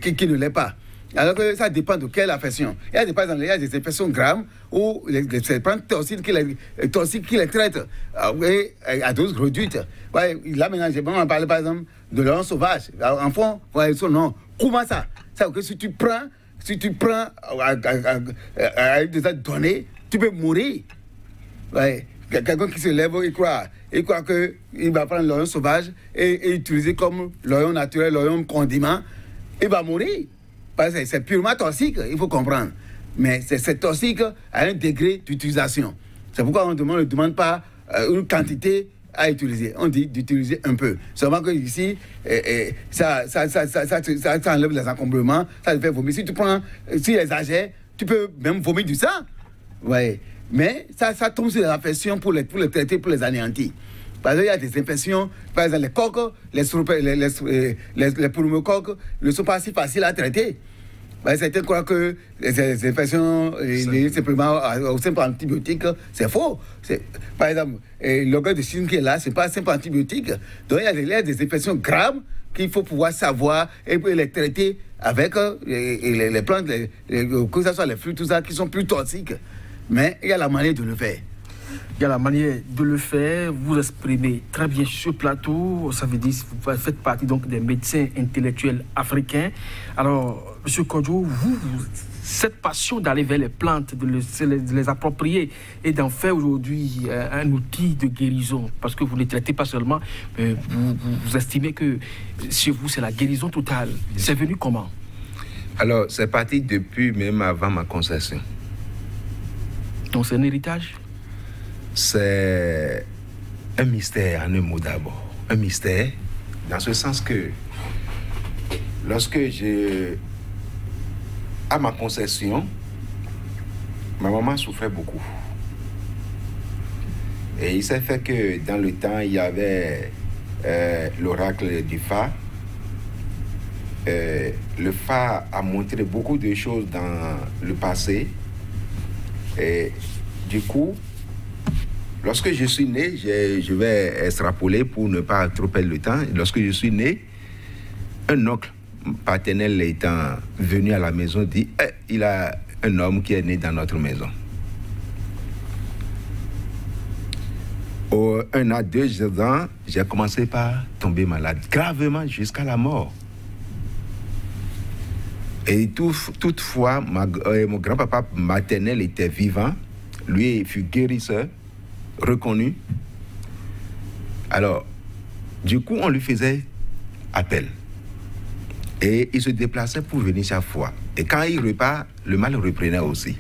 qui ne l'est pas. Alors que ça dépend de quelle affection. Il y a des infections graves où ces plantes toxiques qui les traitent à dose réduite. Ouais, là maintenant, j'ai vraiment parlé par exemple de l'oignon sauvage. En fond, ouais, son nom. Comment ça? Ça veut dire que si tu prends avec des données, tu peux mourir. Ouais. Quelqu'un qui se lève, il croit qu'il va prendre l'oignon sauvage et utiliser comme l'oignon naturel, l'oignon condiment, il va mourir. Parce que c'est purement toxique, il faut comprendre. Mais c'est toxique à un degré d'utilisation. C'est pourquoi on ne demande pas une quantité à utiliser. On dit d'utiliser un peu. Seulement que ici, ça enlève les encombремents, ça te fait vomir. Si tu exagères, tu peux même vomir du sang. Ouais. Mais ça tombe sur les infections pour les traiter, pour les anéantir. Parce qu'il y a des infections, par exemple les coques, les pneumocoques ne sont pas si faciles à traiter. Certains croient que les infections, simplement au simple antibiotique, c'est faux. Par exemple, l'orgueil de Chine qui est là, ce n'est pas un simple antibiotique. Donc il y a des infections graves qu'il faut pouvoir savoir et les traiter avec les plantes, que ce soit les fruits, tout ça, qui sont plus toxiques. Mais il y a la manière de le faire. Il y a la manière de le faire. Vous exprimez très bien sur ce plateau. Ça veut dire que vous faites partie donc des médecins intellectuels africains. Alors, M. Kodjo, cette passion d'aller vers les plantes, de les approprier et d'en faire aujourd'hui un outil de guérison, parce que vous ne les traitez pas seulement, mais vous estimez que chez vous, c'est la guérison totale. C'est venu comment? Alors, c'est parti depuis même avant ma conception. Donc c'est un héritage? C'est un mystère en un mot d'abord. Un mystère dans ce sens que lorsque à ma conception, ma maman souffrait beaucoup. Et il s'est fait que dans le temps, il y avait l'oracle du Fa. Le Fa a montré beaucoup de choses dans le passé. Et du coup, lorsque je suis né, je vais extrapoler pour ne pas trop perdre le temps. Lorsque je suis né, un oncle paternel étant venu à la maison dit il y a un homme qui est né dans notre maison. Au 1 an, 2 ans, j'ai commencé par tomber malade, gravement jusqu'à la mort. Et toutefois, mon grand-papa maternel était vivant. Lui fut guérisseur, reconnu. Alors, du coup, on lui faisait appel. Et il se déplaçait pour venir chaque fois. Et quand il repart, le mal reprenait aussi.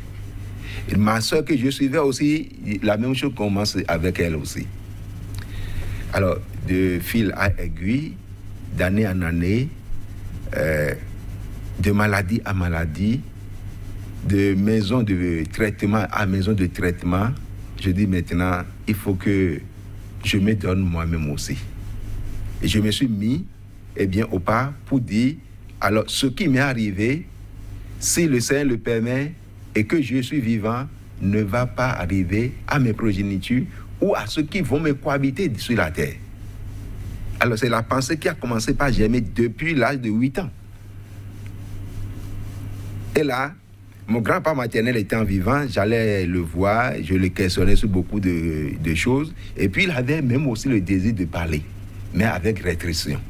Et ma soeur que je suivais aussi, la même chose commence avec elle aussi. Alors, de fil à aiguille, d'année en année, de maladie à maladie, de maison de traitement à maison de traitement, je dis maintenant, il faut que je me donne moi-même aussi. Et je me suis mis au pas pour dire, alors ce qui m'est arrivé, si le Seigneur le permet et que je suis vivant, ne va pas arriver à mes progénitures ou à ceux qui vont me cohabiter sur la terre. Alors c'est la pensée qui a commencé par germer depuis l'âge de 8 ans. Et là, mon grand-père maternel étant vivant, j'allais le voir, je le questionnais sur beaucoup de choses. Et puis, il avait même aussi le désir de parler, mais avec restriction.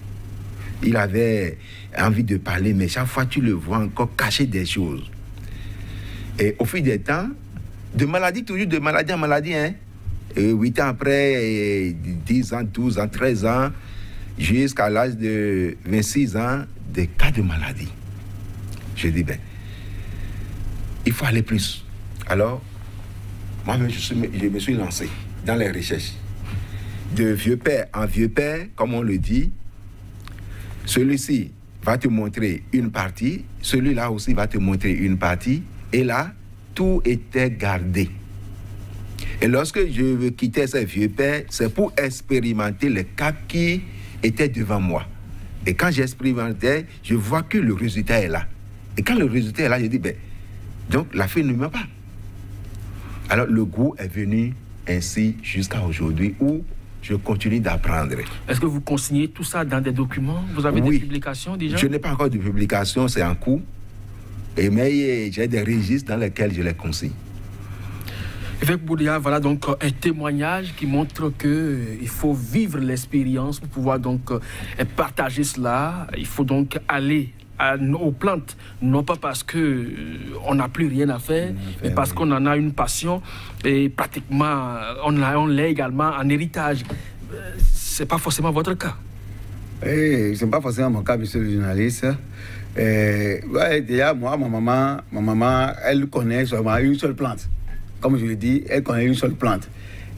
Il avait envie de parler, mais chaque fois, tu le vois encore cacher des choses. Et au fil des temps, de maladie, toujours de maladie en maladie, hein. Et 8 ans après, 10 ans, 12 ans, 13 ans, jusqu'à l'âge de 26 ans, des cas de maladie. Je dis, il faut aller plus. Alors, moi, je me suis lancé dans les recherches. De vieux père en vieux père, comme on le dit, celui-ci va te montrer une partie, celui-là aussi va te montrer une partie, et là, tout était gardé. Et lorsque je quittais ces vieux pères, c'est pour expérimenter le cap qui était devant moi. Et quand j'expérimentais, je vois que le résultat est là. Et quand le résultat est là, je dis, ben, donc la fille ne meurt pas. Alors le goût est venu ainsi jusqu'à aujourd'hui où je continue d'apprendre. Est-ce que vous consignez tout ça dans des documents? Vous avez des publications déjà? Je n'ai pas encore de publication, c'est en cours. Mais j'ai des registres dans lesquels je les consigne. Évêque Boudia, voilà donc un témoignage qui montre qu'il faut vivre l'expérience pour pouvoir donc partager cela. Il faut donc aller aux plantes, non pas parce qu'on n'a plus rien à faire, mais parce qu'on en a une passion et pratiquement on l'a également en héritage. C'est pas forcément votre cas. Ce n'est pas forcément mon cas, monsieur le journaliste. Ouais, déjà, moi, ma maman, elle connaît seulement une seule plante. Comme je l'ai dit, elle connaît une seule plante.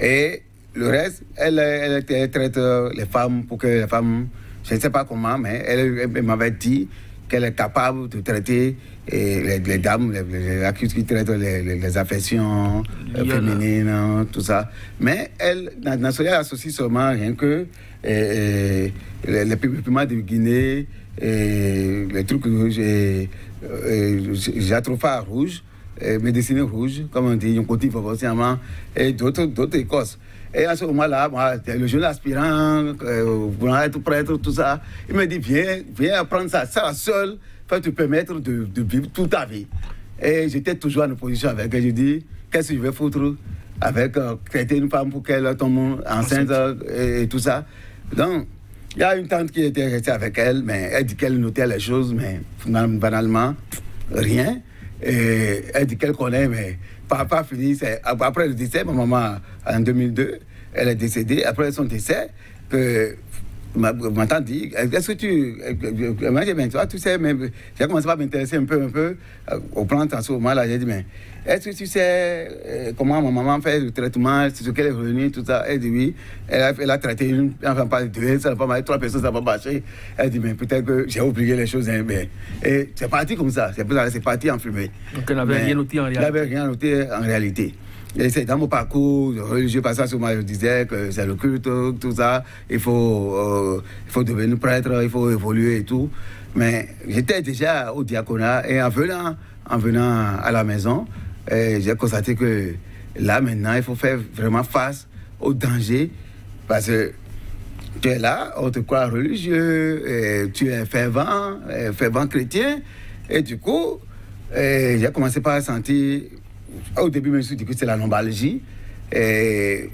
Et le reste, elle traite les femmes pour que les femmes, je ne sais pas comment, mais elle m'avait dit qu'elle est capable de traiter les dames, les qui traitent les affections féminines, tout ça. Mais elle associe seulement rien que les piments de Guinée, les trucs rouges, jatropha rouge, médecine rouge, comme on dit, on continue forcément, et d'autres écosses. Et à ce moment-là, le jeune aspirant, voulant être prêtre, tout ça, il me dit, viens apprendre ça. Ça seul va te permettre de vivre toute ta vie. Et j'étais toujours en opposition avec elle. Je dis, qu'est-ce que je vais foutre avec traiter une femme pour qu'elle tombe enceinte et tout ça. Donc, il y a une tante qui était restée avec elle, mais elle dit qu'elle notait les choses, mais banalement, rien. Et elle dit qu'elle connaît, mais pas fini. Après le décès, ma maman, en 2002, elle est décédée. Après son décès, ma tante dit, est-ce que tu... Moi, j'ai dit, toi, tu sais, mais j'ai commencé à m'intéresser un peu aux plantes en ce moment-là. J'ai dit, mais est-ce que tu sais comment ma maman fait le traitement, c'est ce qu'elle est revenue, tout ça? Elle dit oui. Elle a traité une, enfin pas deux, ça n'a pas marché, 3 personnes, ça n'a pas marché. Elle dit, mais peut-être que j'ai oublié les choses. Hein, mais... Et c'est parti comme ça, c'est parti en fumée. Donc elle n'avait rien noté en réalité? Elle n'avait rien noté en réalité. Et c'est dans mon parcours religieux, parce que moi je disais que c'est le culte, tout ça, il faut devenir prêtre, il faut évoluer et tout. Mais j'étais déjà au diaconat et en venant à la maison, j'ai constaté que là maintenant il faut faire vraiment face au danger parce que tu es là, on te croit religieux, tu es fervent chrétien et du coup j'ai commencé par sentir. Au début, je me suis dit que c'est la lombalgie. Et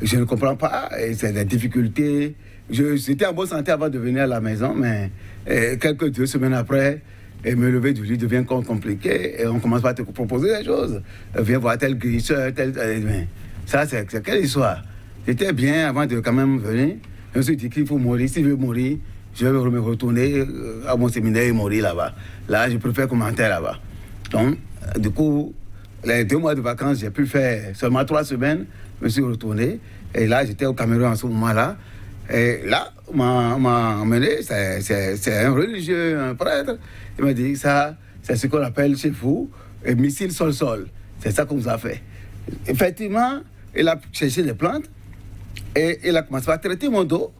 je ne comprends pas. C'est des difficultés. J'étais en bonne santé avant de venir à la maison, mais quelques 2 semaines après, me lever du lit devient compliqué. Et on commence par te proposer des choses. Viens voir tel guérisseur, mais ça, c'est quelle histoire? J'étais bien avant de quand même venir. Je me suis dit qu'il faut mourir. Si je veux mourir, je vais me retourner à mon séminaire et mourir là-bas. Là, je préfère commenter là-bas. Donc, du coup, les 2 mois de vacances, j'ai pu faire seulement 3 semaines. Je me suis retourné. Et là, j'étais au Cameroun en ce moment-là. Et là, on m'a emmené. C'est un religieux, un prêtre. Il m'a dit, ça, c'est ce qu'on appelle chez vous, missile sol-sol. C'est ça qu'on nous a fait. Effectivement, il a cherché des plantes. Et il a commencé à traiter mon dos.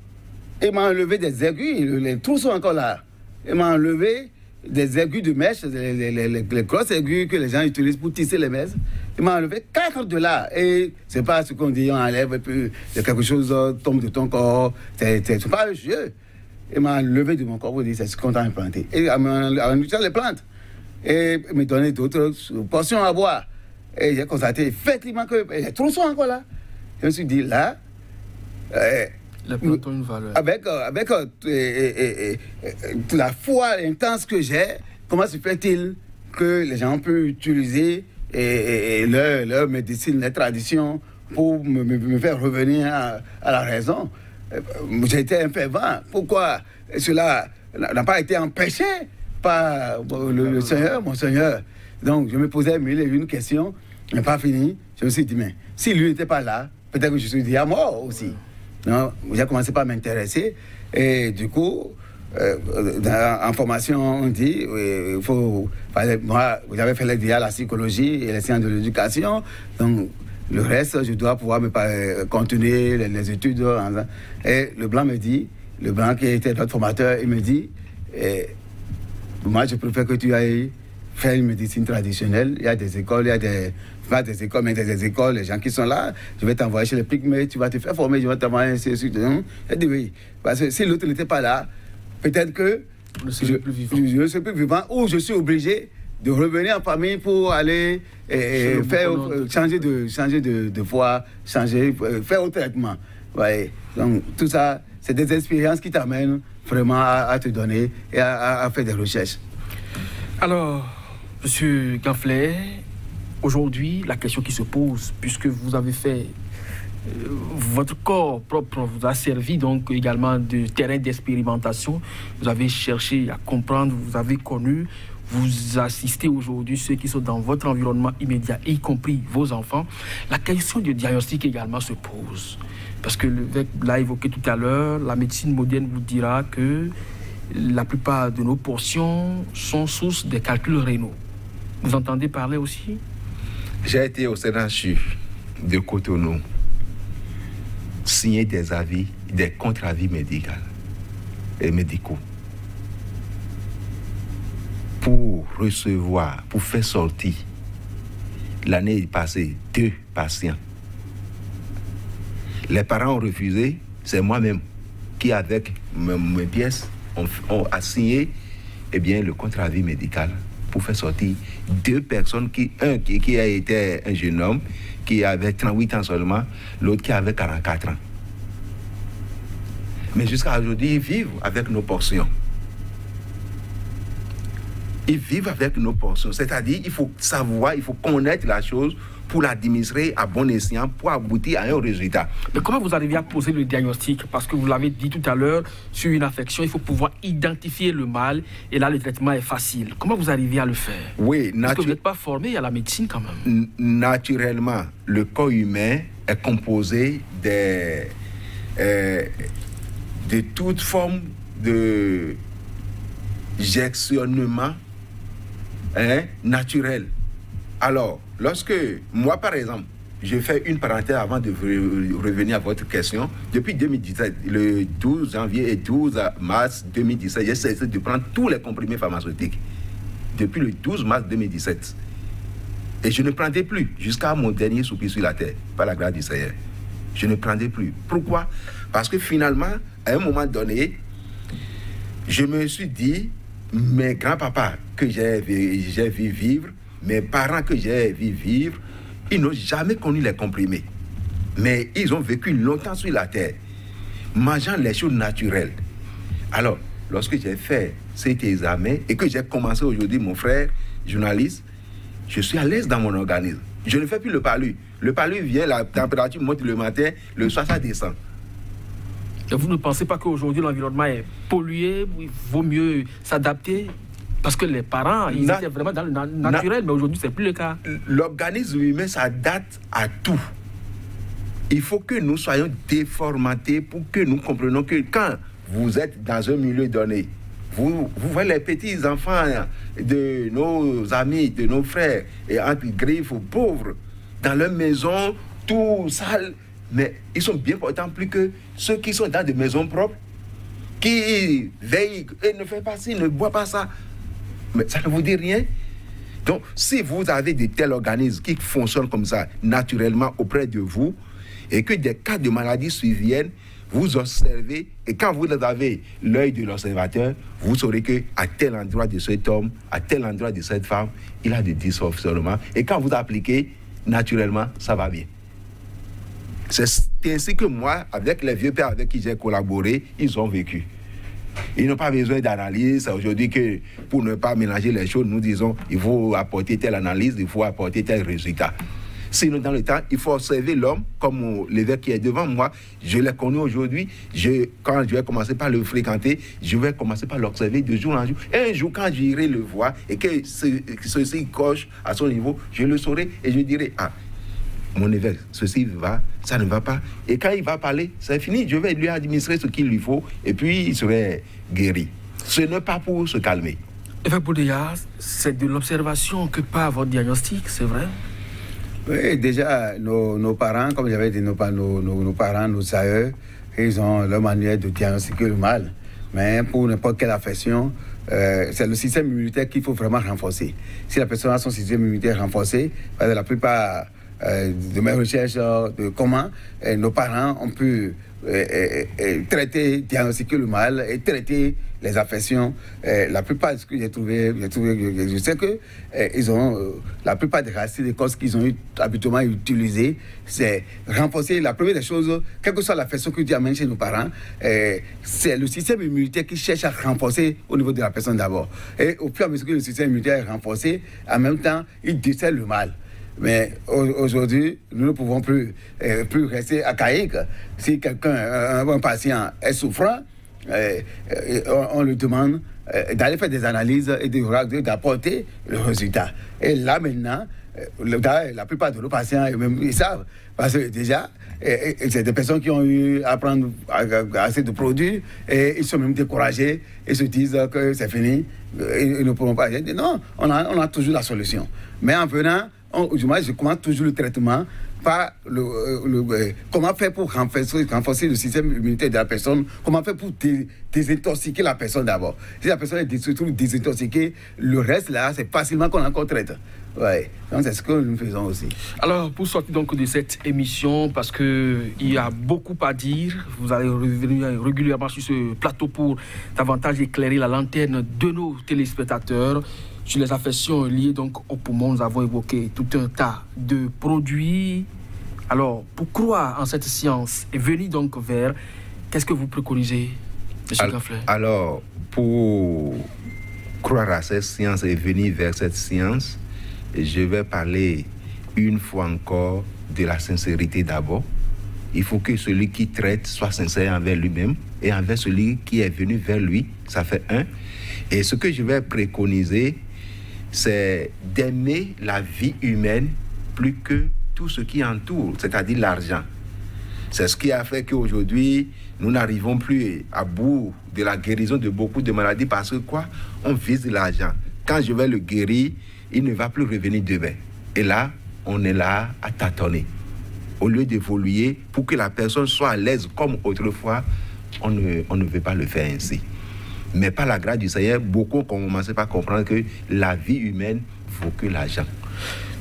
Il m'a enlevé des aiguilles. Les trous sont encore là. Il m'a enlevé des aiguilles de mèche, les grosses aiguilles que les gens utilisent pour tisser les mèches. Il m'a enlevé 4 de là. Et c'est pas ce qu'on dit, on enlève et puis quelque chose tombe de ton corps. C'est pas un jeu. Il m'a enlevé de mon corps pour dire c'est ce qu'on t'a implanté. Et en utilisant les plantes. Et il me donnait d'autres portions à boire. Et j'ai constaté effectivement que les trous sont encore là. Je me suis dit là. Les plantes ont une valeur. Avec la foi intense que j'ai, comment se fait-il que les gens peuvent utiliser leur médecine, leur tradition pour me faire revenir à la raison? J'ai été un fervent. Pourquoi cela n'a pas été empêché par le Seigneur, mon Seigneur? Donc, je me posais mille et une questions, mais pas fini. Je me suis dit, mais si lui n'était pas là, peut-être que je suis déjà mort aussi. Donc, j'ai commencé par m'intéresser. Et du coup, en formation, on dit, moi, j'avais fait déjà la psychologie et les sciences de l'éducation. Donc, le reste, je dois pouvoir me continuer les études. Et le blanc me dit, le blanc qui était notre formateur, il me dit, moi, je préfère que tu ailles faire une médecine traditionnelle. Il y a des écoles, il y a pas des écoles, mais des écoles, les gens qui sont là, je vais t'envoyer chez les Pygmées, tu vas te faire former, je vais t'envoyer ainsi de suite. Elle dit oui, parce que si l'autre n'était pas là, peut-être que je ne suis plus vivant, ou je suis obligé de revenir en famille pour aller changer de foi, faire un traitement. Ouais. Donc tout ça, c'est des expériences qui t'amènent vraiment à te donner et à faire des recherches. Alors, M. Ganfley, aujourd'hui, la question qui se pose, puisque vous avez fait, votre corps propre vous a servi donc également de terrain d'expérimentation, vous avez cherché à comprendre, vous avez connu, vous assistez aujourd'hui ceux qui sont dans votre environnement immédiat, y compris vos enfants. La question du diagnostic également se pose. Parce que l'évêque l'a évoqué tout à l'heure, la médecine moderne vous dira que la plupart de nos portions sont source des calculs rénaux. Vous entendez parler aussi? J'ai été au CNHU de Cotonou, signer des avis, des contre-avis médicaux pour recevoir, pour faire sortir l'année passée 2 patients. Les parents ont refusé, c'est moi-même qui, avec mes pièces, a signé le contre-avis médical pour faire sortir 2 personnes, un qui a été un jeune homme qui avait 38 ans seulement, l'autre qui avait 44 ans. Mais jusqu'à aujourd'hui, ils vivent avec nos portions. Ils vivent avec nos portions. C'est-à-dire, il faut savoir, il faut connaître la chose pour l'administrer à bon escient, pour aboutir à un résultat. Mais comment vous arrivez à poser le diagnostic? Parce que vous l'avez dit tout à l'heure, sur une affection, il faut pouvoir identifier le mal, et là, le traitement est facile. Comment vous arrivez à le faire? Oui, parce que vous n'êtes pas formé à la médecine quand même. Naturellement, le corps humain est composé de toute forme de gestionnement naturel. Alors, lorsque moi, par exemple, je fais une parenthèse avant de revenir à votre question, depuis 2017, le 12 janvier et 12 mars 2017, j'ai cessé de prendre tous les comprimés pharmaceutiques. Depuis le 12 mars 2017. Et je ne prendrai plus jusqu'à mon dernier soupir sur la terre, par la grâce du Seigneur. Je ne prendrai plus. Pourquoi? Parce que finalement, à un moment donné, je me suis dit, mes grands-papas que j'ai vu vivre, mes parents que j'ai vu vivre, ils n'ont jamais connu les comprimés. Mais ils ont vécu longtemps sur la terre, mangeant les choses naturelles. Alors, lorsque j'ai fait cet examen et que j'ai commencé aujourd'hui, mon frère, journaliste, je suis à l'aise dans mon organisme. Je ne fais plus le palu. Le palu vient, la température monte le matin, le soir ça descend. Et vous ne pensez pas qu'aujourd'hui l'environnement est pollué, il vaut mieux s'adapter? Parce que les parents, ils étaient vraiment dans le naturel, mais aujourd'hui, ce n'est plus le cas. L'organisme humain s'adapte à tout. Il faut que nous soyons déformatés pour que nous comprenions que quand vous êtes dans un milieu donné, vous voyez les petits-enfants de nos amis, de nos frères, et entre griffes pauvres, dans leur maison, tout sale, mais ils sont bien portants plus que ceux qui sont dans des maisons propres, qui veillent et ne font pas ci, ne boivent pas ça. Mais ça ne vous dit rien. Donc, si vous avez de tels organismes qui fonctionnent comme ça, naturellement auprès de vous, et que des cas de maladie surviennent, vous observez, et quand vous avez l'œil de l'observateur, vous saurez qu'à tel endroit de cet homme, à tel endroit de cette femme, il a des dysfonctionnements. Et quand vous appliquez, naturellement, ça va bien. C'est ainsi que moi, avec les vieux pères avec qui j'ai collaboré, ils ont vécu. Ils n'ont pas besoin d'analyse. Aujourd'hui, que pour ne pas mélanger les choses, nous disons il faut apporter telle analyse, il faut apporter tel résultat. Sinon, dans le temps, il faut observer l'homme comme l'évêque qui est devant moi. Je l'ai connu aujourd'hui. Quand je vais commencer par le fréquenter, je vais commencer par l'observer de jour en jour. Et un jour, quand j'irai le voir et que ceci coche à son niveau, je le saurai et je dirai, ah, mon évêque, ceci va, ça ne va pas. Et quand il va parler, c'est fini. Je vais lui administrer ce qu'il lui faut et puis il serait guéri. Ce n'est pas pour se calmer. Évêque Boudeya, c'est de l'observation que part votre diagnostic, c'est vrai? Oui, déjà, nos parents, comme j'avais dit, nos parents, nos aïeux, ils ont leur manière de diagnostiquer le mal. Mais pour n'importe quelle affection, c'est le système immunitaire qu'il faut vraiment renforcer. Si la personne a son système immunitaire renforcé, parce que la plupart de mes recherches de comment nos parents ont pu traiter, diagnostiquer le mal et traiter les affections. La plupart de ce que j'ai trouvé, je sais que ils ont la plupart des racines, des causes qu'ils ont habituellement utilisées, c'est renforcer la première des choses, quelle que soit l'affection que Dieu amène chez nos parents, c'est le système immunitaire qui cherche à renforcer au niveau de la personne d'abord. Et au fur et à mesure que le système immunitaire est renforcé, en même temps, il décèle le mal. Mais aujourd'hui, nous ne pouvons plus rester archaïques. Si un patient est souffrant, on lui demande d'aller faire des analyses et d'apporter le résultat. Et là maintenant, la plupart de nos patients, ils savent, parce que déjà, c'est des personnes qui ont eu à prendre assez de produits et ils sont même découragés et se disent que c'est fini, ils ne pourront pas. Non, on a toujours la solution. Mais en venant, je commence toujours le traitement par comment faire pour renforcer le système immunitaire de la personne, comment faire pour désintoxiquer la personne d'abord. Si la personne est désintoxiquée, le reste là, c'est facilement qu'on encore traite. Ouais. Donc c'est ce que nous faisons aussi. Alors pour sortir donc de cette émission, parce qu'il y a beaucoup à dire, vous allez revenir régulièrement sur ce plateau pour davantage éclairer la lanterne de nos téléspectateurs sur les affections liées donc aux poumons. Nous avons évoqué tout un tas de produits. Alors, pour croire en cette science et venir donc vers, qu'est-ce que vous préconisez, M. Ganfleur? Alors, pour croire à cette science et venir vers cette science, je vais parler une fois encore de la sincérité d'abord. Il faut que celui qui traite soit sincère envers lui-même et envers celui qui est venu vers lui. Ça fait un. Et ce que je vais préconiser, c'est d'aimer la vie humaine plus que tout ce qui entoure, c'est-à-dire l'argent. C'est ce qui a fait qu'aujourd'hui, nous n'arrivons plus à bout de la guérison de beaucoup de maladies parce que quoi? On vise l'argent. Quand je vais le guérir, il ne va plus revenir demain. Et là, on est là à tâtonner. Au lieu d'évoluer pour que la personne soit à l'aise comme autrefois, on ne veut pas le faire ainsi. Mais par la grâce du Seigneur, beaucoup ont commencé par comprendre que la vie humaine vaut que l'argent.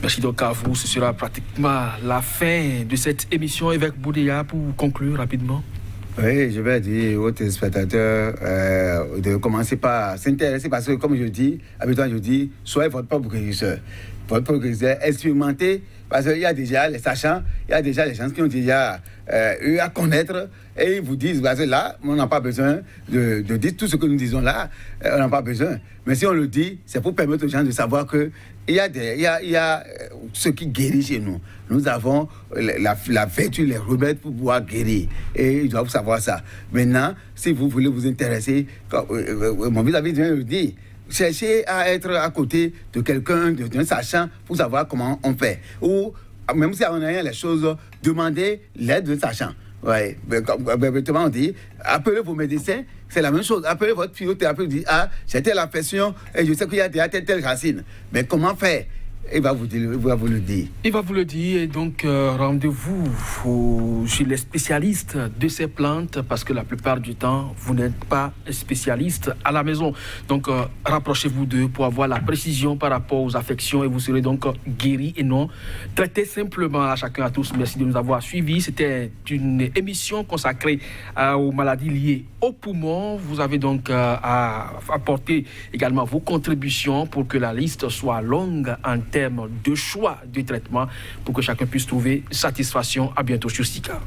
Merci donc à vous. Ce sera pratiquement la fin de cette émission. Évêque Boudeya, pour conclure rapidement. Oui, je vais dire aux téléspectateurs de commencer par s'intéresser parce que, comme je dis, habituellement je dis, soyez votre propre guérisseur. Votre propre guérisseur, expérimentez, parce qu'il y a déjà les sachants, il y a déjà les gens qui ont déjà eu à connaître et ils vous disent, parce que là, on n'a pas besoin de dire tout ce que nous disons là, on n'a pas besoin. Mais si on le dit, c'est pour permettre aux gens de savoir que il y a ce qui guérit chez nous. Nous avons la vertu, les remèdes pour pouvoir guérir. Et ils doivent savoir ça. Maintenant, si vous voulez vous intéresser, mon vis-à-vis vient le dire, cherchez à être à côté de quelqu'un, d'un sachant, pour savoir comment on fait. Ou, même si on n'a rien les choses, demandez l'aide d'un sachant. Oui, on dit, appelez vos médecins, c'est la même chose. Appelez votre physiothérapeute, dit, ah, j'ai telle affection et je sais qu'il y a déjà telle racine. Mais comment faire? Il va vous le dire. Il va vous le dire. Et donc, rendez-vous chez les spécialistes de ces plantes parce que la plupart du temps, vous n'êtes pas spécialiste à la maison. Donc, rapprochez-vous d'eux pour avoir la précision par rapport aux affections et vous serez donc guéri et non traité simplement à chacun, à tous. Merci de nous avoir suivis. C'était une émission consacrée aux maladies liées aux poumons. Vous avez donc à apporter également vos contributions pour que la liste soit longue en termes de choix de traitement pour que chacun puisse trouver satisfaction. À bientôt sur SICA.